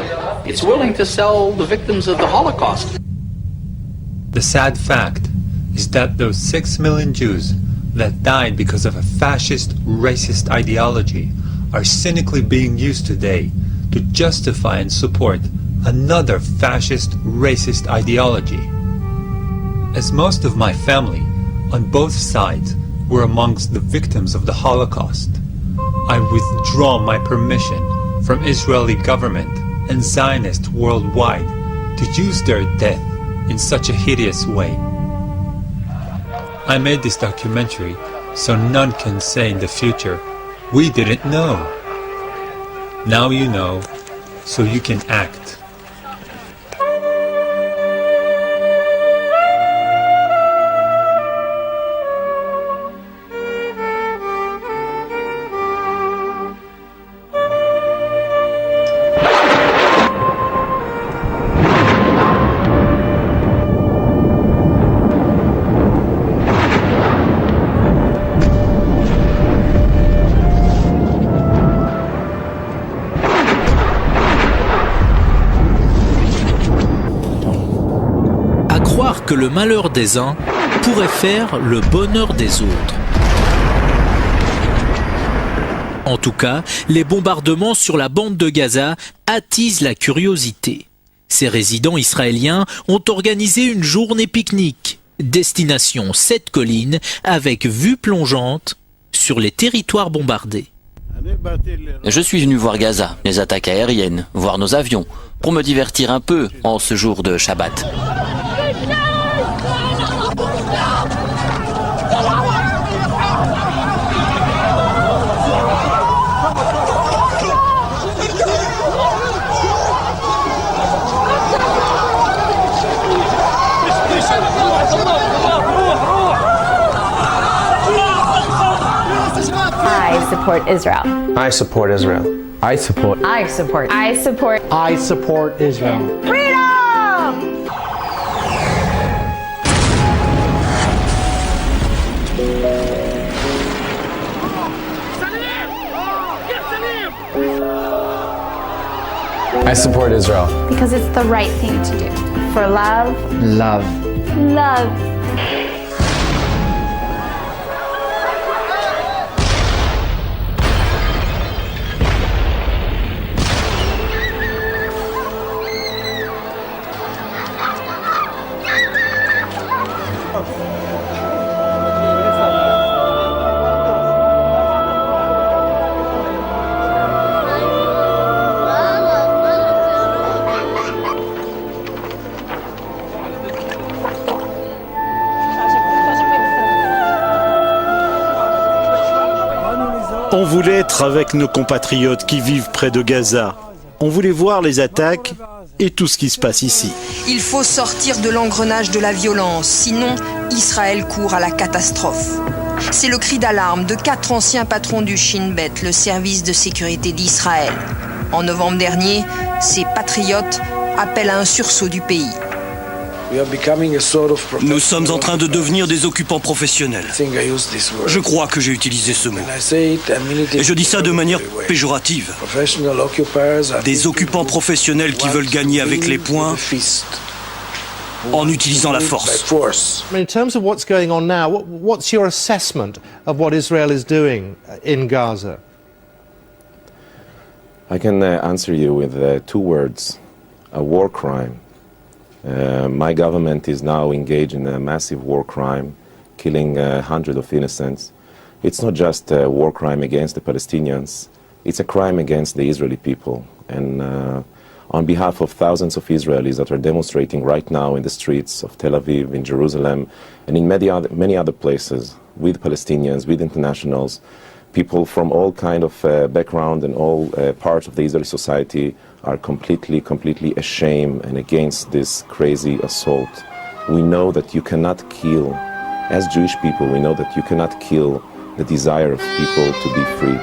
it's willing to sell the victims of the Holocaust. The sad fact is that those 6 million Jews that died because of a fascist, racist ideology are cynically being used today to justify and support another fascist, racist ideology. As most of my family, on both sides, were amongst the victims of the Holocaust, I withdraw my permission from Israeli government and Zionists worldwide to Jews their death in such a hideous way. I made this documentary so none can say in the future, we didn't know. Now you know, so you can act. Que le malheur des uns pourrait faire le bonheur des autres. En tout cas, les bombardements sur la bande de Gaza attisent la curiosité. Ces résidents israéliens ont organisé une journée pique-nique, destination 7 collines avec vue plongeante sur les territoires bombardés. Je suis venu voir Gaza, les attaques aériennes, voir nos avions, pour me divertir un peu en ce jour de Shabbat. I support Israel. I support Israel. I support. I support. I support. I support Israel. Freedom! I support Israel. Because it's the right thing to do. For love. Love. Love. On voulait être avec nos compatriotes qui vivent près de Gaza. On voulait voir les attaques et tout ce qui se passe ici. Il faut sortir de l'engrenage de la violence, sinon Israël court à la catastrophe. C'est le cri d'alarme de 4 anciens patrons du Shin Bet, le service de sécurité d'Israël. En novembre dernier, ces patriotes appellent à un sursaut du pays. Nous sommes en train de devenir des occupants professionnels. Je crois que j'ai utilisé ce mot. Et je dis ça de manière péjorative. Des occupants professionnels qui veulent gagner avec les poings en utilisant la force. In terms of what's going on now, what's your assessment of what Israel is doing in Gaza? I can answer you with 2 words: a war crime. My government is now engaged in a massive war crime, killing hundreds of innocents. It's not just a war crime against the Palestinians, it's a crime against the Israeli people. And on behalf of thousands of Israelis that are demonstrating right now in the streets of Tel Aviv, in Jerusalem, and in many other places, with Palestinians, with internationals, people from all kind of background and all parts of the Israeli society are completely ashamed and against this crazy assault. We know that you cannot kill, as Jewish people, we know that you cannot kill the desire of people to be free.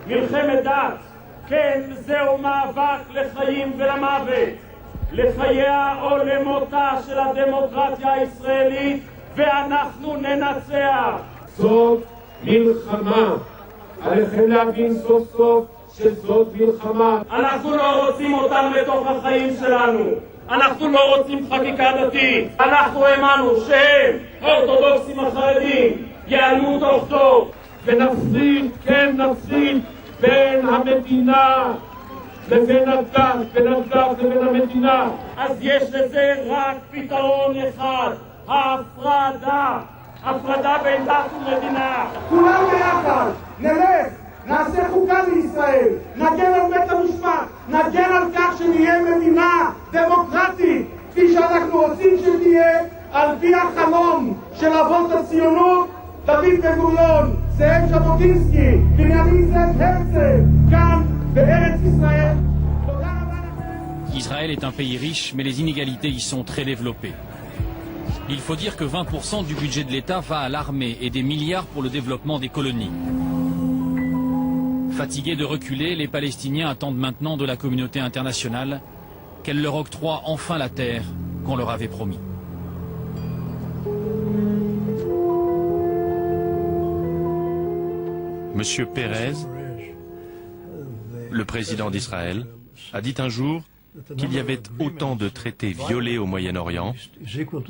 מלחמת דת. כן, זהו מאבק לחיים ולמוות, לחייה או למותה של הדמוקרטיה הישראלית, ואנחנו ננצח. זאת מלחמה. עליכם להבין סוף סוף שזאת מלחמה. אנחנו לא רוצים אותם לתוך החיים שלנו. אנחנו לא רוצים חקיקה דתית. אנחנו האמנו שהם, האורתודוקסים החרדים, ייעלמו תוך טוב. ונפריד, כן נפריד, בין המדינה לבין הדת, בין הדת לבין המדינה. אז יש לזה רק פתרון אחד, ההפרדה. הפרדה בין דת ומדינה. כולם ביחד, נלך, נעשה חוקה לישראל, נגן על בית המשפט, נגן על כך שנהיה מדינה דמוקרטית, כפי שאנחנו רוצים שתהיה, על פי החלום של אבות הציונות, דוד בן-גוריון, זאב ז'בוטינסקי, בנימין זאב הרצל, כאן בארץ ישראל. Israël est un pays riche, mais les inégalités y sont très développées. Il faut dire que 20% du budget de l'État va à l'armée et des milliards pour le développement des colonies. Fatigués de reculer, les Palestiniens attendent maintenant de la communauté internationale qu'elle leur octroie enfin la terre qu'on leur avait promis. Monsieur Pérez, le président d'Israël, a dit un jour qu'il y avait autant de traités violés au Moyen-Orient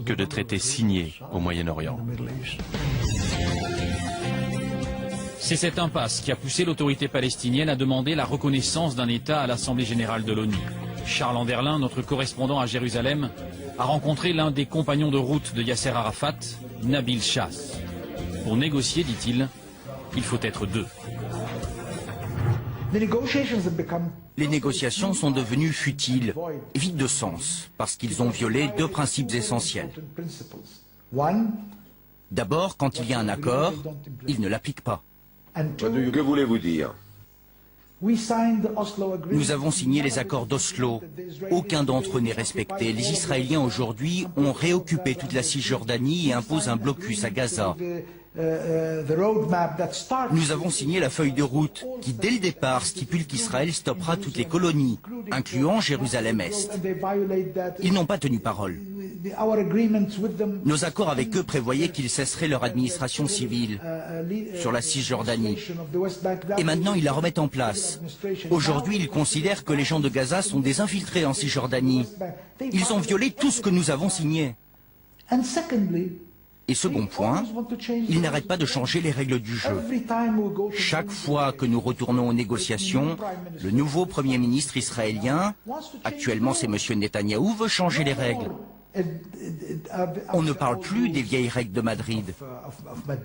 que de traités signés au Moyen-Orient. C'est cette impasse qui a poussé l'autorité palestinienne à demander la reconnaissance d'un État à l'Assemblée générale de l'ONU. Charles Anderlin, notre correspondant à Jérusalem, a rencontré l'un des compagnons de route de Yasser Arafat, Nabil Chass. Pour négocier, dit-il, il faut être deux. Les négociations sont devenues futiles, vides de sens, parce qu'ils ont violé deux principes essentiels. D'abord, quand il y a un accord, ils ne l'appliquent pas. Que voulez-vous dire? Nous avons signé les accords d'Oslo. Aucun d'entre eux n'est respecté. Les Israéliens aujourd'hui ont réoccupé toute la Cisjordanie et imposent un blocus à Gaza. Nous avons signé la feuille de route qui, dès le départ, stipule qu'Israël stoppera toutes les colonies, incluant Jérusalem-Est. Ils n'ont pas tenu parole. Nos accords avec eux prévoyaient qu'ils cesseraient leur administration civile sur la Cisjordanie. Et maintenant, ils la remettent en place. Aujourd'hui, ils considèrent que les gens de Gaza sont des infiltrés en Cisjordanie. Ils ont violé tout ce que nous avons signé. Et second point, ils n'arrêtent pas de changer les règles du jeu. Chaque fois que nous retournons aux négociations, le nouveau Premier ministre israélien, actuellement c'est M. Netanyahou, veut changer les règles. On ne parle plus des vieilles règles de Madrid,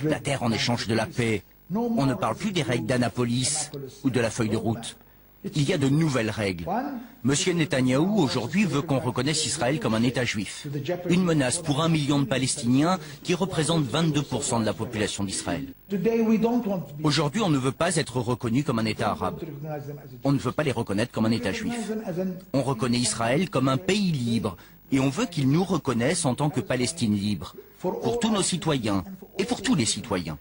la terre en échange de la paix. On ne parle plus des règles d'Annapolis ou de la feuille de route. Il y a de nouvelles règles. M. Netanyahou, aujourd'hui, veut qu'on reconnaisse Israël comme un État juif. Une menace pour 1 million de Palestiniens qui représentent 22% de la population d'Israël. Aujourd'hui, on ne veut pas être reconnu comme un État arabe. On ne veut pas les reconnaître comme un État juif. On reconnaît Israël comme un pays libre et on veut qu'ils nous reconnaissent en tant que Palestine libre, pour tous nos citoyens et pour tous les citoyens.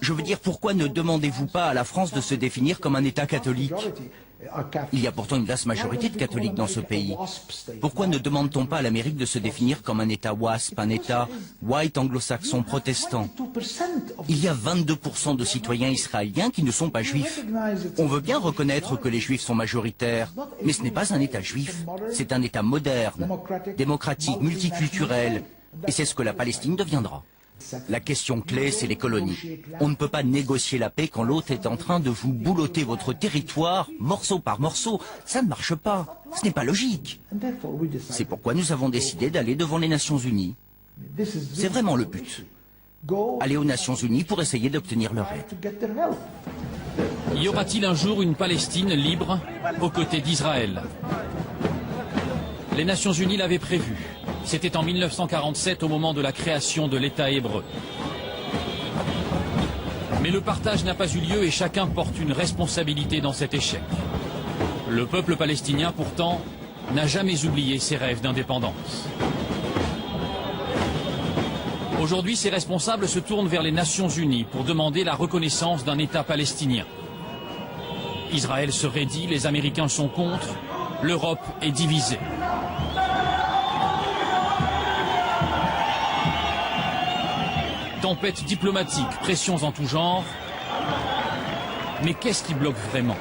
Je veux dire, pourquoi ne demandez-vous pas à la France de se définir comme un État catholique? Il y a pourtant une vaste majorité de catholiques dans ce pays. Pourquoi ne demande-t-on pas à l'Amérique de se définir comme un État WASP, un État white anglo-saxon protestant? Il y a 22% de citoyens israéliens qui ne sont pas juifs. On veut bien reconnaître que les juifs sont majoritaires, mais ce n'est pas un État juif, c'est un État moderne, démocratique, multiculturel, et c'est ce que la Palestine deviendra. La question clé, c'est les colonies. On ne peut pas négocier la paix quand l'autre est en train de vous boulotter votre territoire, morceau par morceau. Ça ne marche pas. Ce n'est pas logique. C'est pourquoi nous avons décidé d'aller devant les Nations Unies. C'est vraiment le but. Aller aux Nations Unies pour essayer d'obtenir leur aide. Y aura-t-il un jour une Palestine libre aux côtés d'Israël? Les Nations Unies l'avaient prévu. C'était en 1947 au moment de la création de l'État hébreu. Mais le partage n'a pas eu lieu et chacun porte une responsabilité dans cet échec. Le peuple palestinien, pourtant, n'a jamais oublié ses rêves d'indépendance. Aujourd'hui, ces responsables se tournent vers les Nations Unies pour demander la reconnaissance d'un État palestinien. Israël se raidit, les Américains sont contre, l'Europe est divisée. Tempête diplomatique, pressions en tout genre. Mais qu'est-ce qui bloque vraiment?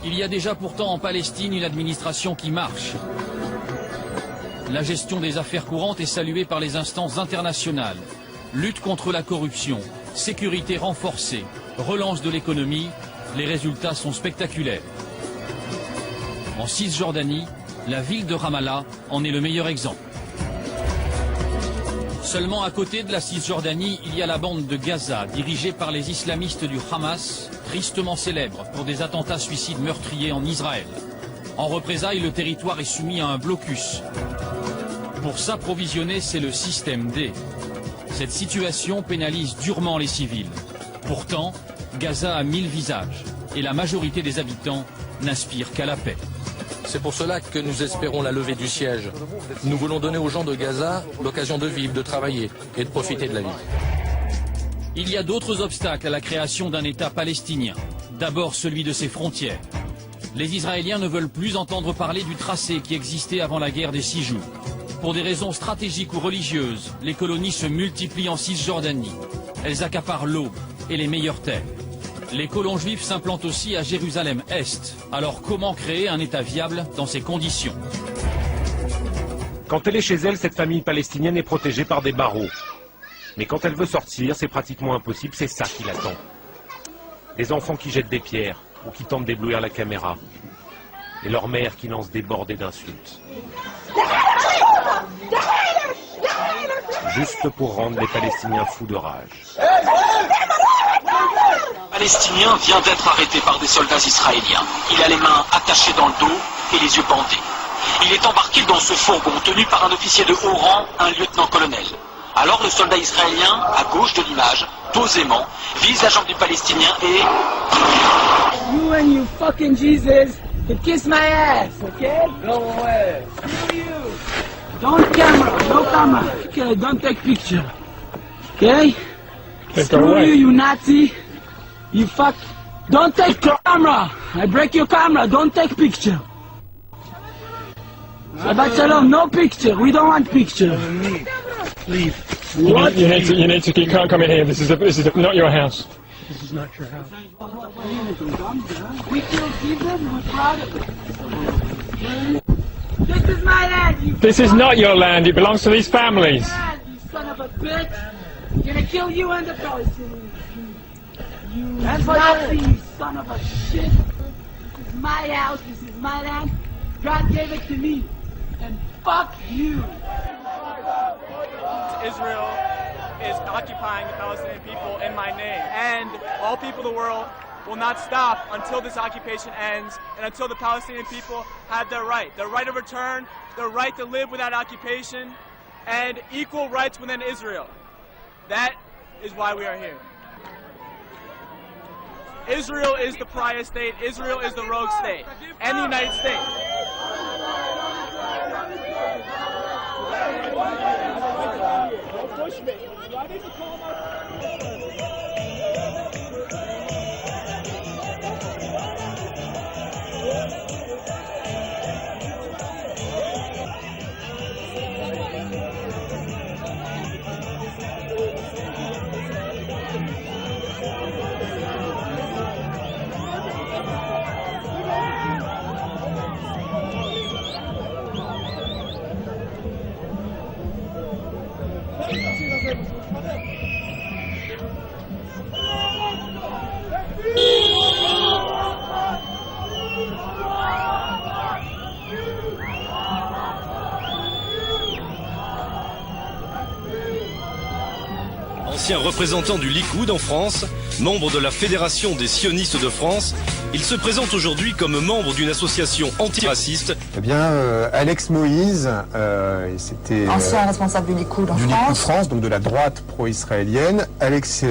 Il y a déjà pourtant en Palestine une administration qui marche. La gestion des affaires courantes est saluée par les instances internationales. Lutte contre la corruption, sécurité renforcée, relance de l'économie, les résultats sont spectaculaires. En Cisjordanie, la ville de Ramallah en est le meilleur exemple. Seulement à côté de la Cisjordanie, il y a la bande de Gaza, dirigée par les islamistes du Hamas, tristement célèbre pour des attentats suicides meurtriers en Israël. En représailles, le territoire est soumis à un blocus. Pour s'approvisionner, c'est le système D. Cette situation pénalise durement les civils. Pourtant, Gaza a 1000 visages et la majorité des habitants n'aspire qu'à la paix. C'est pour cela que nous espérons la levée du siège. Nous voulons donner aux gens de Gaza l'occasion de vivre, de travailler et de profiter de la vie. Il y a d'autres obstacles à la création d'un État palestinien. D'abord celui de ses frontières. Les Israéliens ne veulent plus entendre parler du tracé qui existait avant la guerre des 6 jours. Pour des raisons stratégiques ou religieuses, les colonies se multiplient en Cisjordanie. Elles accaparent l'eau et les meilleures terres. Les colons juifs s'implantent aussi à Jérusalem-Est. Alors comment créer un État viable dans ces conditions? Quand elle est chez elle, cette famille palestinienne est protégée par des barreaux. Mais quand elle veut sortir, c'est pratiquement impossible, c'est ça qui l'attend. Des enfants qui jettent des pierres ou qui tentent d'éblouir la caméra. Et leur mère qui lance des bordées d'insultes. Juste pour rendre les Palestiniens fous de rage. Le Palestinien vient d'être arrêté par des soldats israéliens. Il a les mains attachées dans le dos et les yeux bandés. Il est embarqué dans ce fourgon tenu par un officier de haut rang, un lieutenant-colonel. Alors le soldat israélien, à gauche de l'image, posément, vise la jambe du Palestinien et... You and you fucking Jesus can kiss my ass, okay? Go away. Screw you. Don't camera, no camera. Okay, don't take picture. Okay? Screw you, you Nazi. You fuck. Don't take camera. I break your camera. Don't take picture. Shabbat shalom, no picture. We don't want picture. Leave. You need to. You can't come in here. This is not your house. This is not your house. We killed Jesus. We're proud of it. This is my land. You this is not your land. It belongs to these families. You son of a bitch. I'm gonna kill you and the Palestinians. You Nazi son of a shit. This is my house. This is my land. God gave it to me. And fuck you. Israel is occupying the Palestinian people in my name. And all people of the world will not stop until this occupation ends and until the Palestinian people have their right of return, their right to live without occupation, and equal rights within Israel. That is why we are here. Israel is the pariah state, Israel is the rogue state, and the United States. Don't push me. Do I need to call Ancien représentant du Likoud en France, membre de la Fédération des sionistes de France, il se présente aujourd'hui comme membre d'une association antiraciste. Eh bien, Alex Moïse, c'était... ancien responsable du Likoud en France. Du Likoud France, donc de la droite pro-israélienne. Alex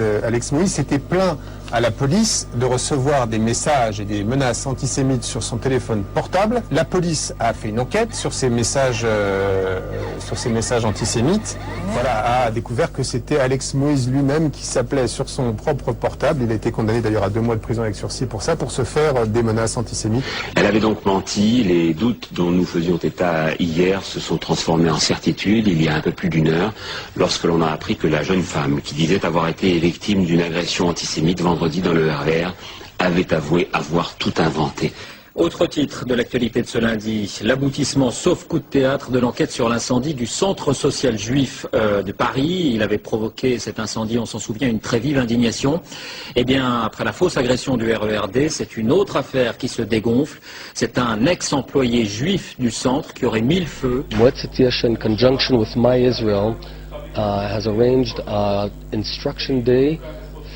Moïse s'était plaint à la police de recevoir des messages et des menaces antisémites sur son téléphone portable. La police a fait une enquête sur ces messages antisémites. Voilà, a découvert que c'était Alex Moïse lui-même qui s'appelait sur son propre portable. Il a été condamné d'ailleurs à 2 mois de prison avec sursis pour ça, pour se faire des menaces antisémites. Elle avait donc menti. Les doutes dont nous faisions état hier se sont transformés en certitude il y a un peu plus d'1 heure, lorsque l'on a appris que la jeune femme qui disait avoir été victime d'une agression antisémite vendredi dans le RER avait avoué avoir tout inventé. Autre titre de l'actualité de ce lundi, l'aboutissement sauf coup de théâtre de l'enquête sur l'incendie du centre social juif de Paris. Il avait provoqué cet incendie, on s'en souvient, une très vive indignation. Eh bien, après la fausse agression du RERD, c'est une autre affaire qui se dégonfle. C'est un ex-employé juif du centre qui aurait mis le feu. Moed in conjunction with My Israel has arranged an instruction day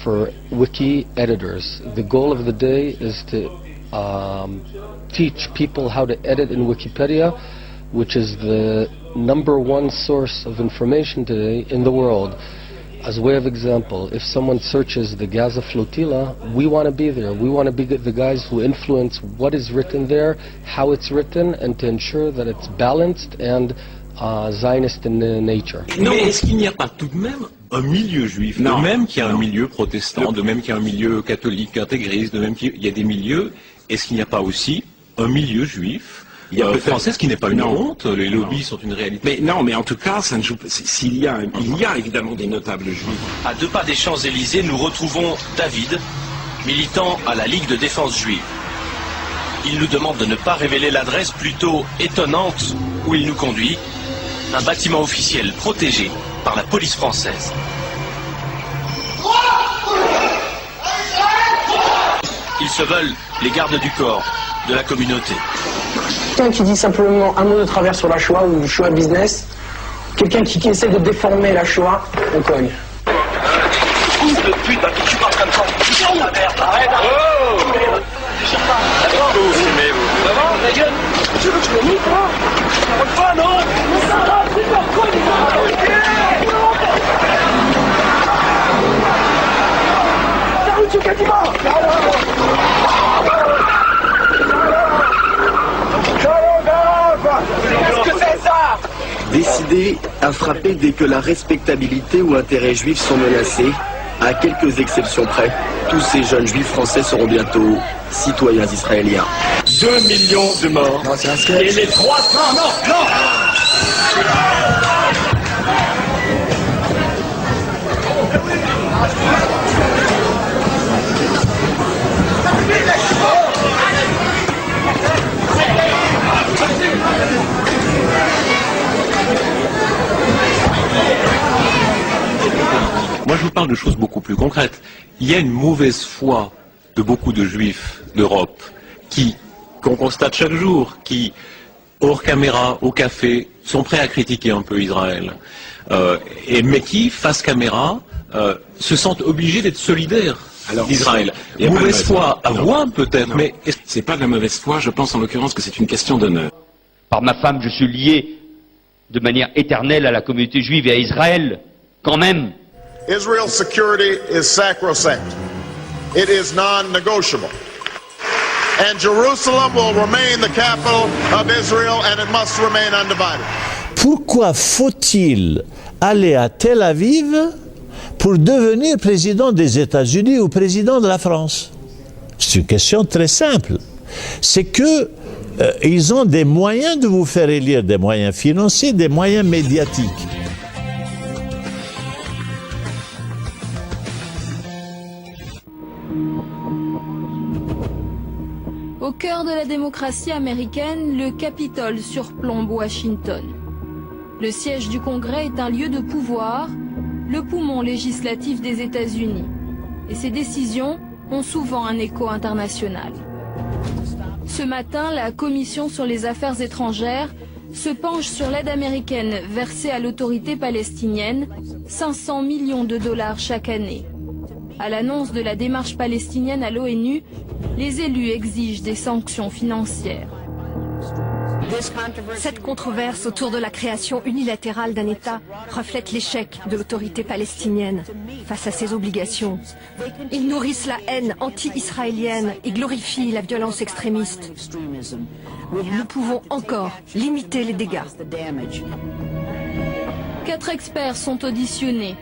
for wiki editors. The goal of the day is to teach people how to edit in Wikipedia, which is the #1 source of information today in the world. As a way of example, if someone searches the Gaza flotilla, we want to be there. We want to be the guys who influence what is written there, how it's written, and to ensure that it's balanced and Zionist in nature. Non, mais est-ce qu'il n'y a pas tout de même un milieu juif, de même qu'il y a un milieu protestant, de même qu'il y a un milieu catholique intégriste, de même qu'il y a des milieux, est-ce qu'il n'y a pas aussi un milieu juif français, ce qui n'est pas une honte, les lobbies sont une réalité. Mais non, mais en tout cas, ça ne joue pas. Il y a évidemment des notables juifs. À 2 pas des Champs-Élysées, nous retrouvons David, militant à la Ligue de défense juive. Il nous demande de ne pas révéler l'adresse plutôt étonnante où il nous conduit, un bâtiment officiel protégé par la police française. Ils se veulent les gardes du corps de la communauté. Quelqu'un qui dit simplement un mot de travers sur la Shoah ou Shoah business, quelqu'un qui essaie de déformer la Shoah, on cogne. Fils de pute, je suis pas en train de prendre la merde, arrête, vous filmez-vous. Vraiment, ta gueule, tu veux que je te nique, moi? Pas, non? Mais ça va, c'est pas quoi, les gars? Salut, Kadima! Qu'est-ce que c'est ça? Décidé à frapper dès que la respectabilité ou intérêts juifs sont menacés, à quelques exceptions près, tous ces jeunes juifs français seront bientôt citoyens israéliens. 2 millions de morts. Non, c'est un et les 300... Non. Moi, je vous parle de choses beaucoup plus concrètes. Il y a une mauvaise foi de beaucoup de juifs d'Europe qu'on constate chaque jour, qui, hors caméra, au café, sont prêts à critiquer un peu Israël. Mais qui, face caméra, se sentent obligés d'être solidaires d'Israël. Mauvaise foi, à voir peut-être, mais... C'est pas de la mauvaise foi, je pense en l'occurrence que c'est une question d'honneur. Par ma femme, je suis lié de manière éternelle à la communauté juive et à Israël, quand même. Israel's security is sacrosanct. It is non-negotiable. And Jerusalem will remain the capital of Israel and it must remain undivided. Pourquoi faut-il aller à Tel Aviv pour devenir président des États-Unis ou président de la France? C'est une question très simple. C'est que ils ont des moyens de vous faire élire, des moyens financiers, des moyens médiatiques. Au cœur de la démocratie américaine, le Capitole surplombe Washington. Le siège du Congrès est un lieu de pouvoir, le poumon législatif des États-Unis. Et ses décisions ont souvent un écho international. Ce matin, la Commission sur les affaires étrangères se penche sur l'aide américaine versée à l'autorité palestinienne, 500 millions de dollars chaque année. À l'annonce de la démarche palestinienne à l'ONU, les élus exigent des sanctions financières. Cette controverse autour de la création unilatérale d'un État reflète l'échec de l'autorité palestinienne face à ses obligations. Ils nourrissent la haine anti-israélienne et glorifient la violence extrémiste. Nous pouvons encore limiter les dégâts. 4 experts sont auditionnés.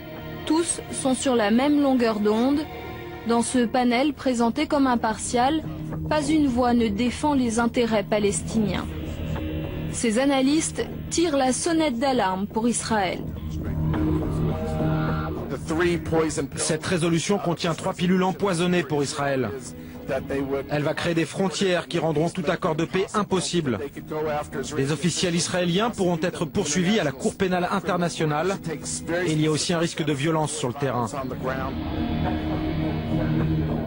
Tous sont sur la même longueur d'onde. Dans ce panel présenté comme impartial, pas une voix ne défend les intérêts palestiniens. Ces analystes tirent la sonnette d'alarme pour Israël. Cette résolution contient 3 pilules empoisonnées pour Israël. Elle va créer des frontières qui rendront tout accord de paix impossible. Les officiels israéliens pourront être poursuivis à la Cour pénale internationale et il y a aussi un risque de violence sur le terrain.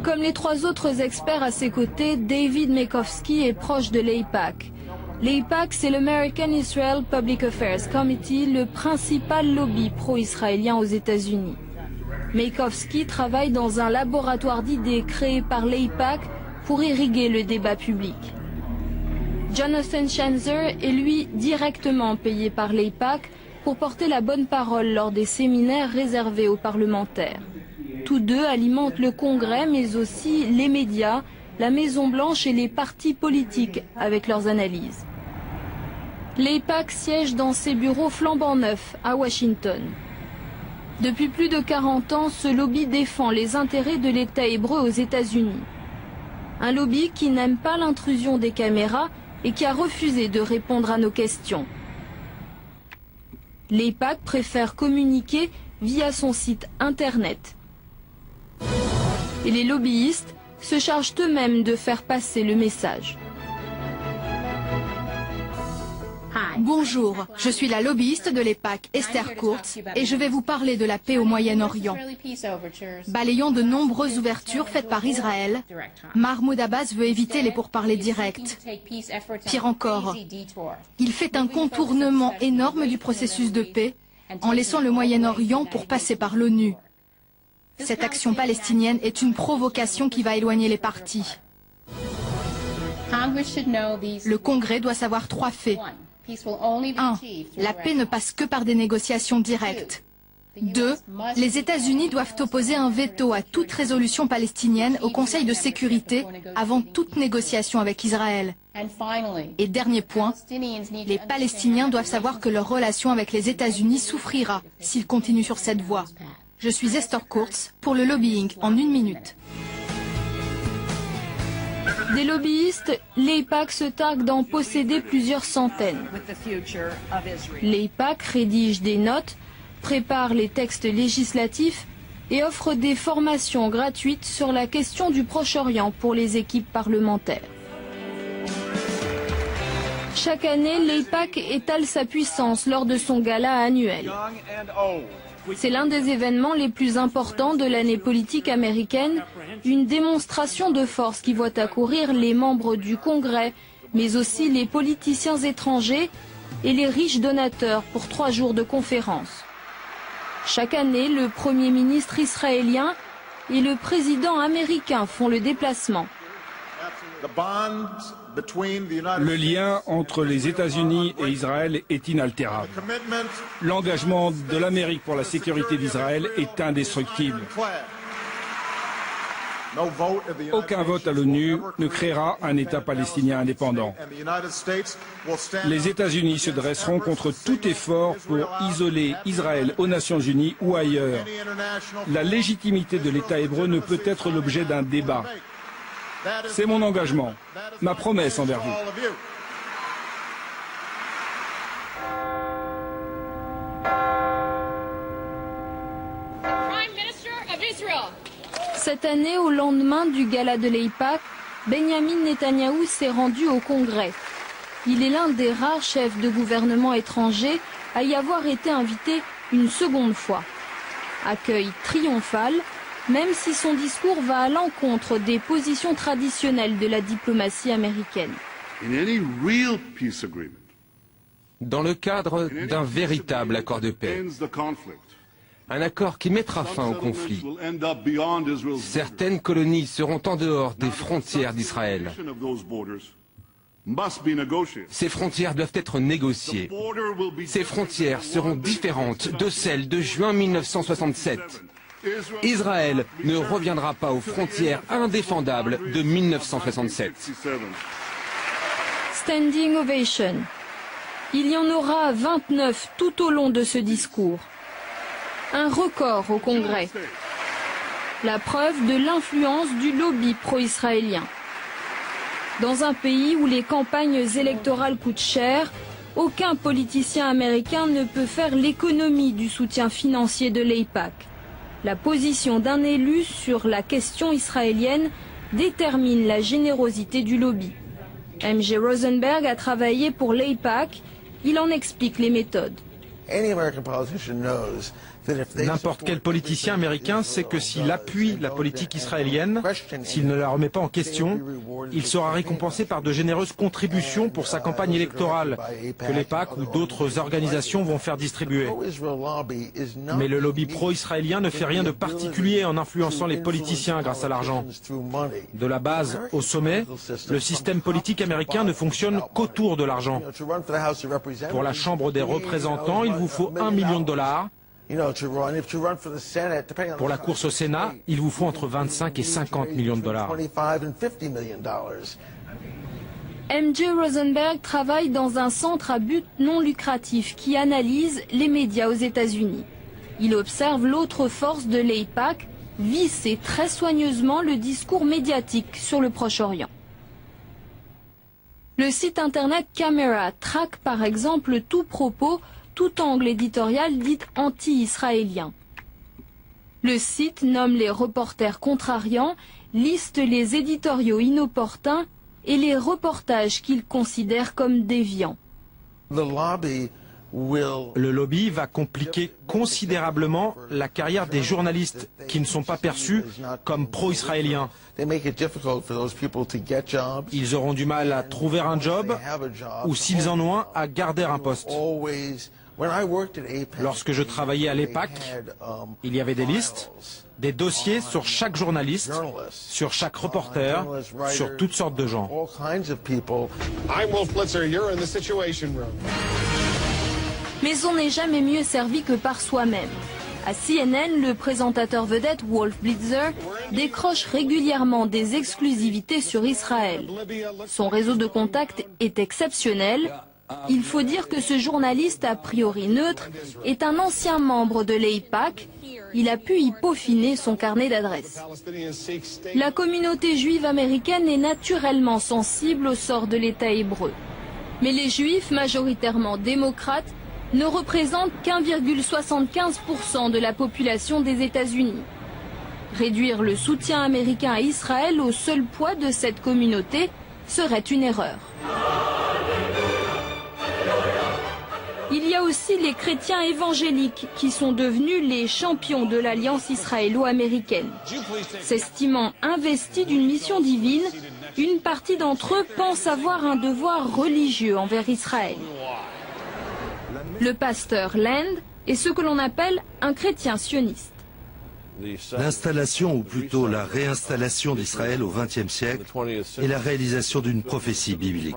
Comme les 3 autres experts à ses côtés, David Mekovsky est proche de l'AIPAC. L'AIPAC, c'est l'American Israel Public Affairs Committee, le principal lobby pro-israélien aux États-Unis. Mekovsky travaille dans un laboratoire d'idées créé par l'AIPAC pour irriguer le débat public. Jonathan Schanzer est lui directement payé par l'AIPAC pour porter la bonne parole lors des séminaires réservés aux parlementaires. Tous deux alimentent le Congrès, mais aussi les médias, la Maison-Blanche et les partis politiques avec leurs analyses. L'AIPAC siège dans ses bureaux flambant neufs à Washington. Depuis plus de 40 ans, ce lobby défend les intérêts de l'État hébreu aux États-Unis. Un lobby qui n'aime pas l'intrusion des caméras et qui a refusé de répondre à nos questions. L'AIPAC préfère communiquer via son site internet. Et les lobbyistes se chargent eux-mêmes de faire passer le message. Bonjour, je suis la lobbyiste de l'AIPAC, Esther Kurtz, et je vais vous parler de la paix au Moyen-Orient. Balayant de nombreuses ouvertures faites par Israël, Mahmoud Abbas veut éviter les pourparlers directs. Pire encore, il fait un contournement énorme du processus de paix en laissant le Moyen-Orient pour passer par l'ONU. Cette action palestinienne est une provocation qui va éloigner les partis. Le Congrès doit savoir 3 faits. 1. La paix ne passe que par des négociations directes. 2. Les États-Unis doivent opposer un veto à toute résolution palestinienne au Conseil de sécurité avant toute négociation avec Israël. Et dernier point, les Palestiniens doivent savoir que leur relation avec les États-Unis souffrira s'ils continuent sur cette voie. Je suis Esther Kurtz pour le lobbying en 1 minute. Des lobbyistes, l'AIPAC se targue d'en posséder plusieurs centaines. L'AIPAC rédige des notes, prépare les textes législatifs et offre des formations gratuites sur la question du Proche-Orient pour les équipes parlementaires. Chaque année, l'AIPAC étale sa puissance lors de son gala annuel. C'est l'un des événements les plus importants de l'année politique américaine, une démonstration de force qui voit accourir les membres du Congrès, mais aussi les politiciens étrangers et les riches donateurs pour 3 jours de conférences. Chaque année, le Premier ministre israélien et le président américain font le déplacement. Le lien entre les États-Unis et Israël est inaltérable. L'engagement de l'Amérique pour la sécurité d'Israël est indestructible. Aucun vote à l'ONU ne créera un État palestinien indépendant. Les États-Unis se dresseront contre tout effort pour isoler Israël aux Nations Unies ou ailleurs. La légitimité de l'État hébreu ne peut être l'objet d'un débat. C'est mon engagement, ma promesse envers vous. Cette année, au lendemain du gala de l'AIPAC, Benjamin Netanyahou s'est rendu au Congrès. Il est l'un des rares chefs de gouvernement étrangers à y avoir été invité une seconde fois. Accueil triomphal, même si son discours va à l'encontre des positions traditionnelles de la diplomatie américaine. Dans le cadre d'un véritable accord de paix, un accord qui mettra fin au conflit, certaines colonies seront en dehors des frontières d'Israël. Ces frontières doivent être négociées. Ces frontières seront différentes de celles de juin 1967. Israël ne reviendra pas aux frontières indéfendables de 1967. Standing ovation. Il y en aura 29 tout au long de ce discours. Un record au Congrès. La preuve de l'influence du lobby pro-israélien. Dans un pays où les campagnes électorales coûtent cher, aucun politicien américain ne peut faire l'économie du soutien financier de l'AIPAC. La position d'un élu sur la question israélienne détermine la générosité du lobby. MJ Rosenberg a travaillé pour l'AIPAC, il en explique les méthodes. N'importe quel politicien américain sait que s'il appuie la politique israélienne, s'il ne la remet pas en question, il sera récompensé par de généreuses contributions pour sa campagne électorale que l'AIPAC ou d'autres organisations vont faire distribuer. Mais le lobby pro-israélien ne fait rien de particulier en influençant les politiciens grâce à l'argent. De la base au sommet, le système politique américain ne fonctionne qu'autour de l'argent. Pour la Chambre des représentants, il vous faut $1 million. Pour la course au Sénat, il vous faut entre 25 et 50 millions de dollars. MJ Rosenberg travaille dans un centre à but non lucratif qui analyse les médias aux États-Unis. Il observe l'autre force de l'AIPAC, visser très soigneusement le discours médiatique sur le Proche-Orient. Le site internet Camera traque par exemple tout propos, tout angle éditorial dit anti-israélien. Le site nomme les reporters contrariants, liste les éditoriaux inopportuns et les reportages qu'il considère comme déviants. Le lobby va compliquer considérablement la carrière des journalistes qui ne sont pas perçus comme pro-israéliens. Ils auront du mal à trouver un job ou, s'ils en ont un, à garder un poste. Lorsque je travaillais à l'AIPAC, il y avait des listes, des dossiers sur chaque journaliste, sur chaque reporter, sur toutes sortes de gens. Mais on n'est jamais mieux servi que par soi-même. À CNN, le présentateur vedette Wolf Blitzer décroche régulièrement des exclusivités sur Israël. Son réseau de contacts est exceptionnel. Il faut dire que ce journaliste a priori neutre est un ancien membre de l'AIPAC. Il a pu y peaufiner son carnet d'adresses. La communauté juive américaine est naturellement sensible au sort de l'État hébreu. Mais les juifs, majoritairement démocrates, ne représentent qu'1,75% de la population des États-Unis. Réduire le soutien américain à Israël au seul poids de cette communauté serait une erreur. Il y a aussi les chrétiens évangéliques qui sont devenus les champions de l'alliance israélo-américaine. S'estimant investis d'une mission divine, une partie d'entre eux pense avoir un devoir religieux envers Israël. Le pasteur Land est ce que l'on appelle un chrétien sioniste. L'installation, ou plutôt la réinstallation d'Israël au XXe siècle est la réalisation d'une prophétie biblique.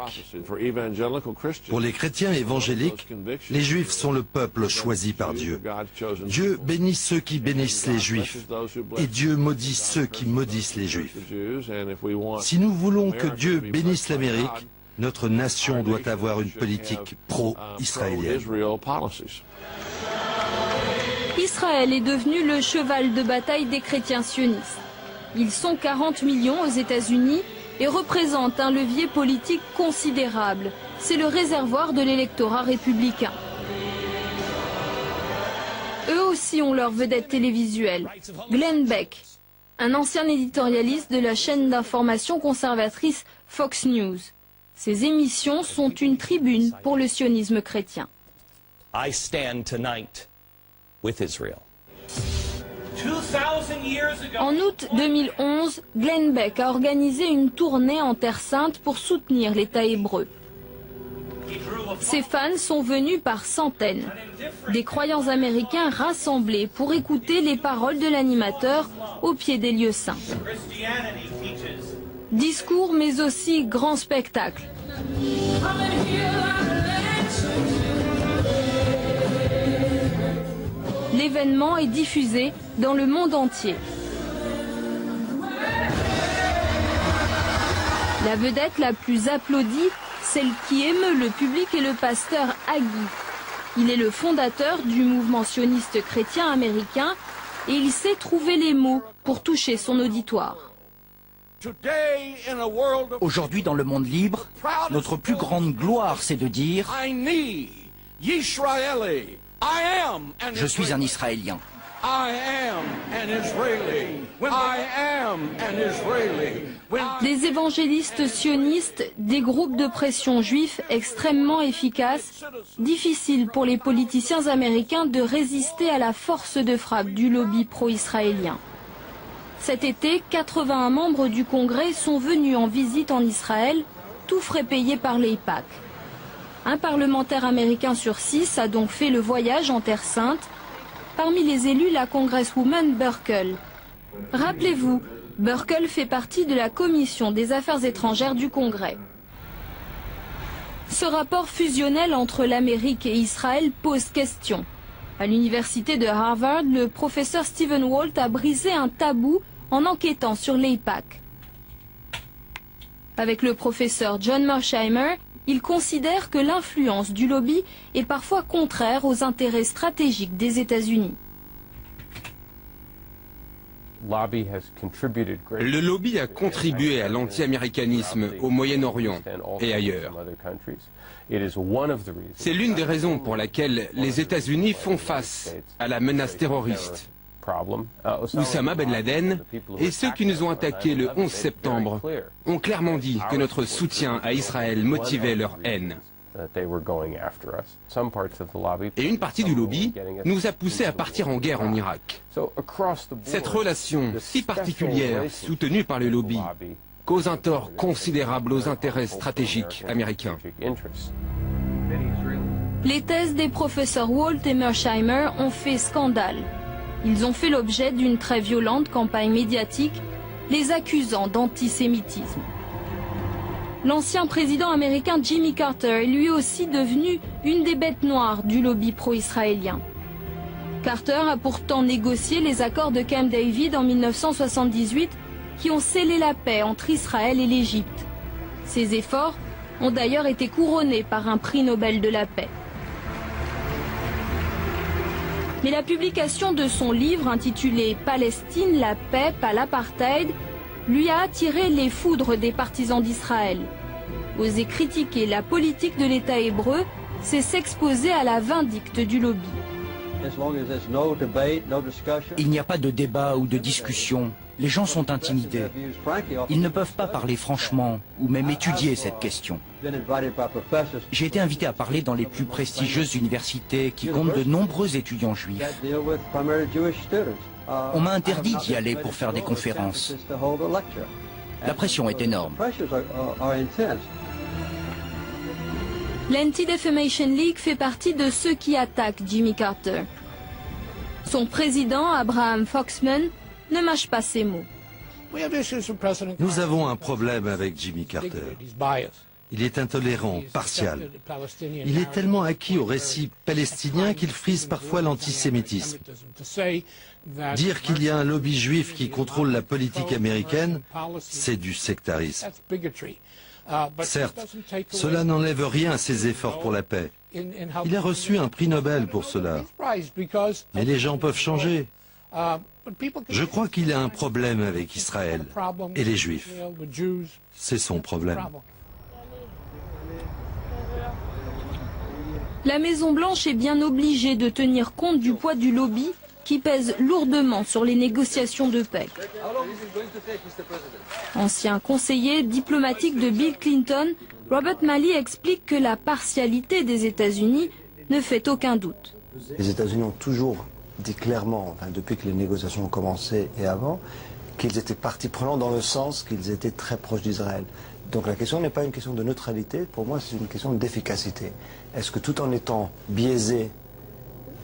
Pour les chrétiens évangéliques, les Juifs sont le peuple choisi par Dieu. Dieu bénit ceux qui bénissent les Juifs, et Dieu maudit ceux qui maudissent les Juifs. Si nous voulons que Dieu bénisse l'Amérique, notre nation doit avoir une politique pro-israélienne. Israël est devenu le cheval de bataille des chrétiens sionistes. Ils sont 40 millions aux États-Unis et représentent un levier politique considérable. C'est le réservoir de l'électorat républicain. Eux aussi ont leur vedette télévisuelle, Glenn Beck, un ancien éditorialiste de la chaîne d'information conservatrice Fox News. Ces émissions sont une tribune pour le sionisme chrétien. I stand tonight with Israel. En août 2011, Glenn Beck a organisé une tournée en Terre Sainte pour soutenir l'État hébreu. Ses fans sont venus par centaines. Des croyants américains rassemblés pour écouter les paroles de l'animateur au pied des lieux saints. Discours mais aussi grand spectacle. L'événement est diffusé dans le monde entier. La vedette la plus applaudie, celle qui émeut le public, est le pasteur Hagi. Il est le fondateur du mouvement sioniste chrétien américain et il sait trouver les mots pour toucher son auditoire. Aujourd'hui, dans le monde libre, notre plus grande gloire, c'est de dire « Je suis un Israélien ». Des évangélistes sionistes, des groupes de pression juifs extrêmement efficaces, difficile pour les politiciens américains de résister à la force de frappe du lobby pro-israélien. Cet été, 81 membres du Congrès sont venus en visite en Israël, tout frais payés par l'AIPAC. Un parlementaire américain sur 6 a donc fait le voyage en Terre Sainte. Parmi les élus, la congresswoman Burkle. Rappelez-vous, Burkle fait partie de la commission des affaires étrangères du Congrès. Ce rapport fusionnel entre l'Amérique et Israël pose question. À l'université de Harvard, le professeur Stephen Walt a brisé un tabou en enquêtant sur l'AIPAC. Avec le professeur John Mearsheimer, il considère que l'influence du lobby est parfois contraire aux intérêts stratégiques des États-Unis. Le lobby a contribué à l'anti-américanisme au Moyen-Orient et ailleurs. C'est l'une des raisons pour laquelle les États-Unis font face à la menace terroriste. Oussama Ben Laden et ceux qui nous ont attaqués le 11 septembre ont clairement dit que notre soutien à Israël motivait leur haine. Et une partie du lobby nous a poussés à partir en guerre en Irak. Cette relation si particulière, soutenue par le lobby, cause un tort considérable aux intérêts stratégiques américains. Les thèses des professeurs Walt et Mearsheimer ont fait scandale. Ils ont fait l'objet d'une très violente campagne médiatique, les accusant d'antisémitisme. L'ancien président américain Jimmy Carter est lui aussi devenu une des bêtes noires du lobby pro-israélien. Carter a pourtant négocié les accords de Camp David en 1978 qui ont scellé la paix entre Israël et l'Égypte. Ces efforts ont d'ailleurs été couronnés par un prix Nobel de la paix. Mais la publication de son livre intitulé « Palestine, la paix, pas l'apartheid » lui a attiré les foudres des partisans d'Israël. Oser critiquer la politique de l'État hébreu, c'est s'exposer à la vindicte du lobby. Il n'y a pas de débat ou de discussion. Les gens sont intimidés. Ils ne peuvent pas parler franchement ou même étudier cette question. J'ai été invité à parler dans les plus prestigieuses universités qui comptent de nombreux étudiants juifs. On m'a interdit d'y aller pour faire des conférences. La pression est énorme. L'Anti-Defamation League fait partie de ceux qui attaquent Jimmy Carter. Son président, Abraham Foxman, ne mâche pas ses mots. Nous avons un problème avec Jimmy Carter. Il est intolérant, partial. Il est tellement acquis au récit palestinien qu'il frise parfois l'antisémitisme. Dire qu'il y a un lobby juif qui contrôle la politique américaine, c'est du sectarisme. Certes, cela n'enlève rien à ses efforts pour la paix. Il a reçu un prix Nobel pour cela. Mais les gens peuvent changer. Je crois qu'il a un problème avec Israël et les Juifs. C'est son problème. La Maison-Blanche est bien obligée de tenir compte du poids du lobby qui pèse lourdement sur les négociations de paix. Ancien conseiller diplomatique de Bill Clinton, Robert Malley explique que la partialité des États-Unis ne fait aucun doute. Les États-Unis ont toujours dit clairement, depuis que les négociations ont commencé et avant, qu'ils étaient partie prenante dans le sens qu'ils étaient très proches d'Israël. Donc la question n'est pas une question de neutralité, pour moi c'est une question d'efficacité. Est-ce que tout en étant biaisé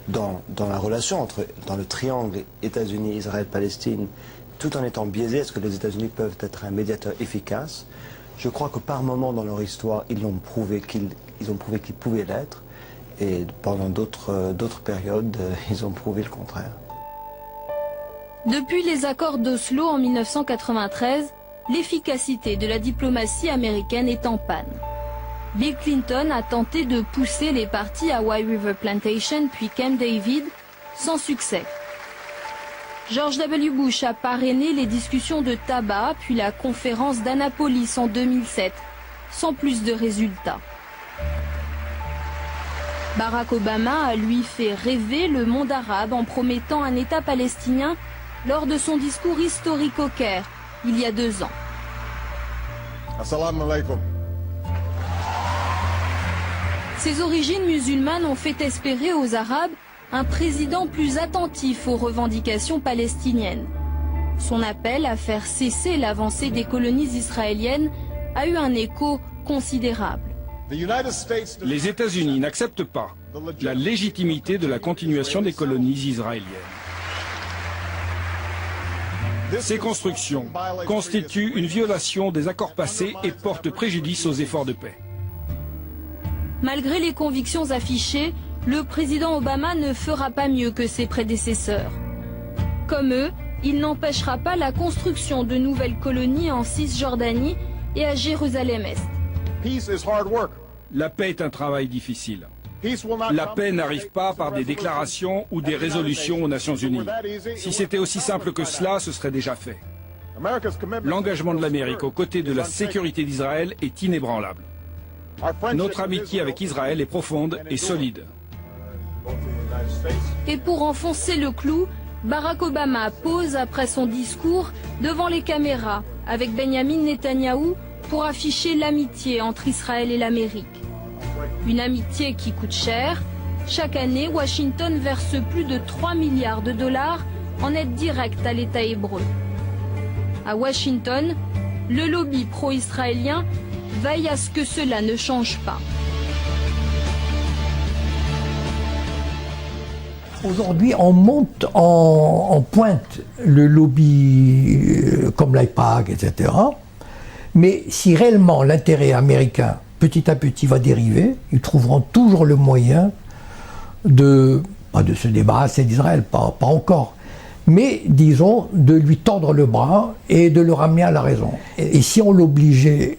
dans la relation dans le triangle États-Unis, Israël, Palestine, tout en étant biaisé, est-ce que les États-Unis peuvent être un médiateur efficace? Je crois que par moments dans leur histoire, ils ont prouvé qu'ils pouvaient l'être. Et pendant d'autres périodes, ils ont prouvé le contraire. Depuis les accords d'Oslo en 1993, l'efficacité de la diplomatie américaine est en panne. Bill Clinton a tenté de pousser les partis à White River Plantation puis Camp David, sans succès. George W. Bush a parrainé les discussions de tabac puis la conférence d'Annapolis en 2007, sans plus de résultats. Barack Obama a lui fait rêver le monde arabe en promettant un État palestinien lors de son discours historique au Caire, il y a 2 ans. Assalamu alaikum. Ses origines musulmanes ont fait espérer aux Arabes un président plus attentif aux revendications palestiniennes. Son appel à faire cesser l'avancée des colonies israéliennes a eu un écho considérable. Les États-Unis n'acceptent pas la légitimité de la continuation des colonies israéliennes. Ces constructions constituent une violation des accords passés et portent préjudice aux efforts de paix. Malgré les convictions affichées, le président Obama ne fera pas mieux que ses prédécesseurs. Comme eux, il n'empêchera pas la construction de nouvelles colonies en Cisjordanie et à Jérusalem-Est. La paix est un travail difficile. La paix n'arrive pas par des déclarations ou des résolutions aux Nations Unies. Si c'était aussi simple que cela, ce serait déjà fait. L'engagement de l'Amérique aux côtés de la sécurité d'Israël est inébranlable. Notre amitié avec Israël est profonde et solide. Et pour enfoncer le clou, Barack Obama pose après son discours devant les caméras avec Benjamin Netanyahou pour afficher l'amitié entre Israël et l'Amérique. Une amitié qui coûte cher. Chaque année, Washington verse plus de 3 milliards de dollars en aide directe à l'État hébreu. À Washington, le lobby pro-israélien veille à ce que cela ne change pas. Aujourd'hui, on monte en pointe le lobby comme l'AIPAC, etc. Mais si réellement l'intérêt américain, petit à petit, va dériver, ils trouveront toujours le moyen pas de se débarrasser d'Israël, pas encore, mais disons de lui tordre le bras et de le ramener à la raison. Et si on l'obligeait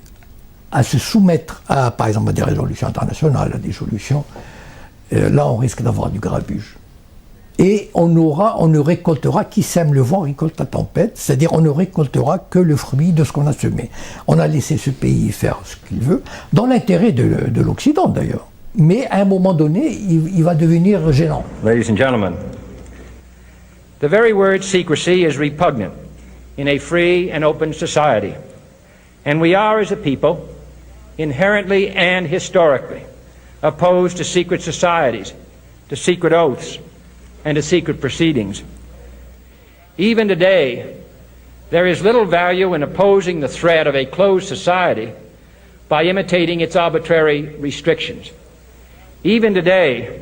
à se soumettre à, par exemple, à des résolutions internationales, à des solutions, là on risque d'avoir du grabuge. Et on ne récoltera, qui sème le vent récolte la tempête, c'est-à-dire on ne récoltera que le fruit de ce qu'on a semé. On a laissé ce pays faire ce qu'il veut, dans l'intérêt de l'Occident d'ailleurs. Mais à un moment donné, il va devenir gênant. Ladies and gentlemen, the very word secrecy is repugnant in a free and open society. And we are, as a people, inherently and historically opposed to secret societies, to secret oaths, and to secret proceedings. Even today, there is little value in opposing the threat of a closed society by imitating its arbitrary restrictions. Even today,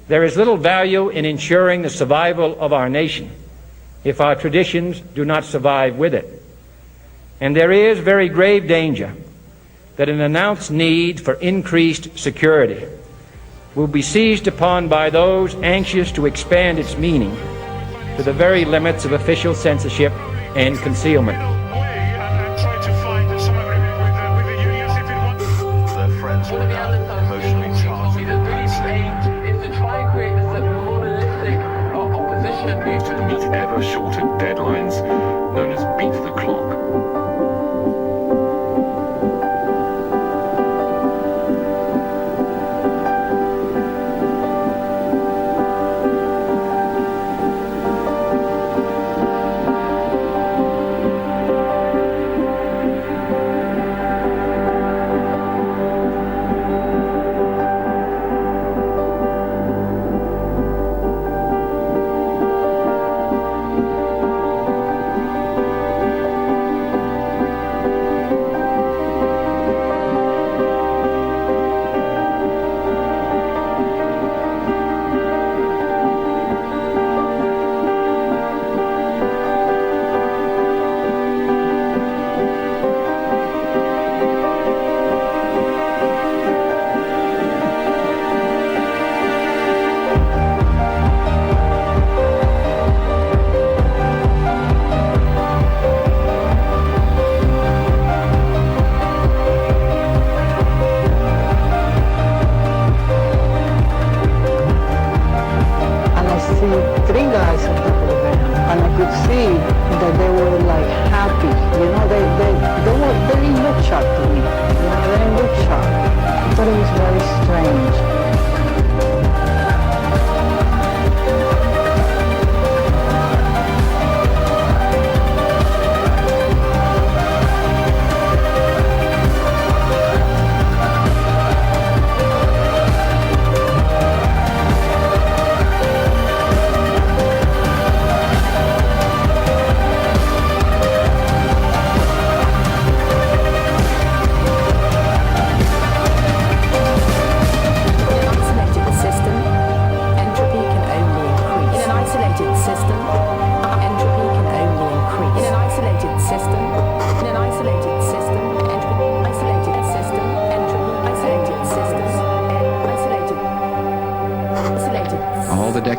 there is little value in ensuring the survival of our nation if our traditions do not survive with it. And there is very grave danger that an announced need for increased security will be seized upon by those anxious to expand its meaning to the very limits of official censorship and concealment. Meet ever shorter deadlines known as beat the clock.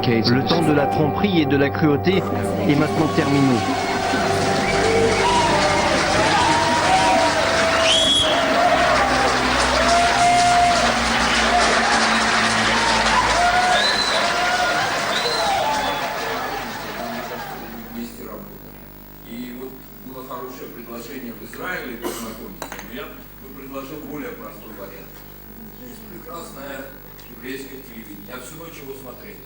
Le temps de la tromperie et de la cruauté est maintenant terminé. Я всю ночь его смотрел.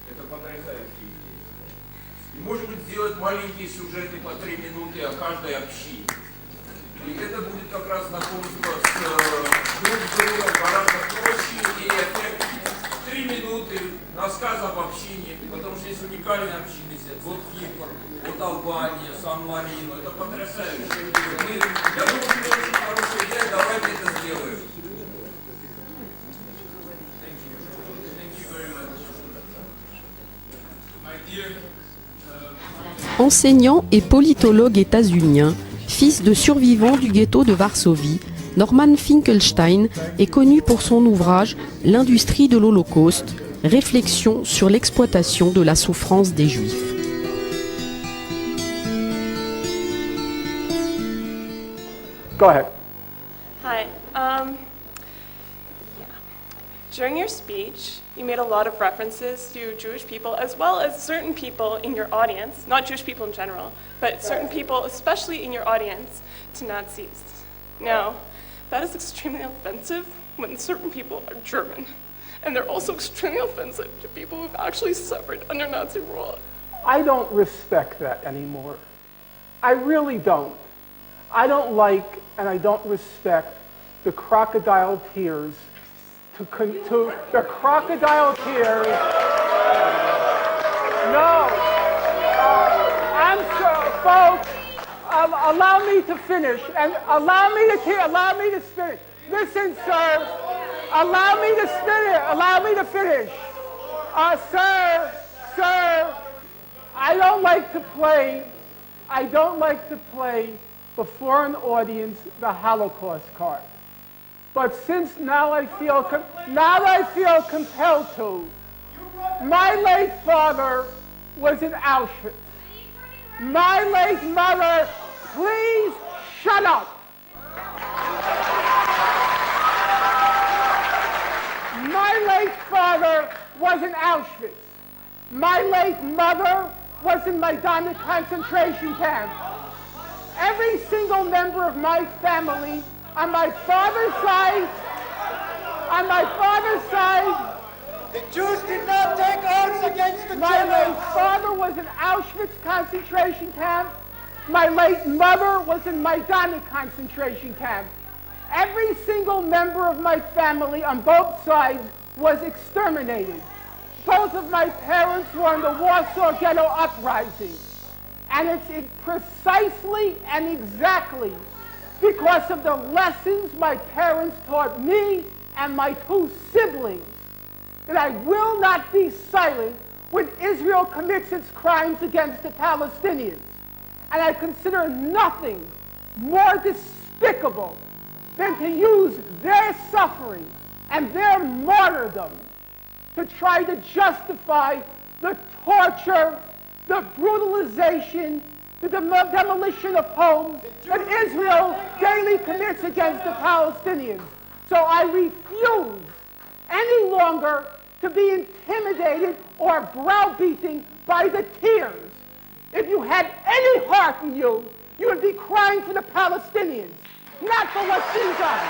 Это потрясающие идеи. И, может быть, сделать маленькие сюжеты по 3 минуты о каждой общине. И это будет как раз знакомство с друг другом гораздо проще и эффективнее. 3 минуты рассказ об общине, потому что есть уникальные общины. Вот Кипр, вот Албания, Сан-Марино. Это потрясающе. Я думаю, что это очень хорошая идея. Давайте это сделаем. Enseignant et politologue états-unien, fils de survivants du ghetto de Varsovie, Norman Finkelstein est connu pour son ouvrage « L'industrie de l'Holocauste, réflexion sur l'exploitation de la souffrance des Juifs ». Go ahead. Hi. During your speech, you made a lot of references to Jewish people as well as certain people in your audience, not Jewish people in general, but certain people, especially in your audience, to Nazis. Now, that is extremely offensive when certain people are German. And they're also extremely offensive to people who've actually suffered under Nazi rule. I don't respect that anymore. I really don't. I don't like and I don't respect the crocodile tears to the crocodile tears. No, I'm sorry, folks. Allow me to finish and allow me to finish. Listen, sir. Allow me to finish. Allow me to finish. Sir. I don't like to play before an audience the Holocaust card. But since now I feel compelled to. My late father was in Auschwitz. My late mother, please shut up. My late father was in Auschwitz. My late mother was in Majdanek concentration camp. Every single member of my family on my father's side, the Jews did not take arms against the Germans. My late father was in Auschwitz concentration camp. My late mother was in Majdanek concentration camp. Every single member of my family on both sides was exterminated. Both of my parents were in the Warsaw Ghetto Uprising. And it's precisely and exactly because of the lessons my parents taught me and my 2 siblings that I will not be silent when Israel commits its crimes against the Palestinians. And I consider nothing more despicable than to use their suffering and their martyrdom to try to justify the torture, the brutalization, the demolition of homes that Israel daily commits against the Palestinians. So I refuse any longer to be intimidated or browbeaten by the tears. If you had any heart in you, you would be crying for the Palestinians, not for what's being done.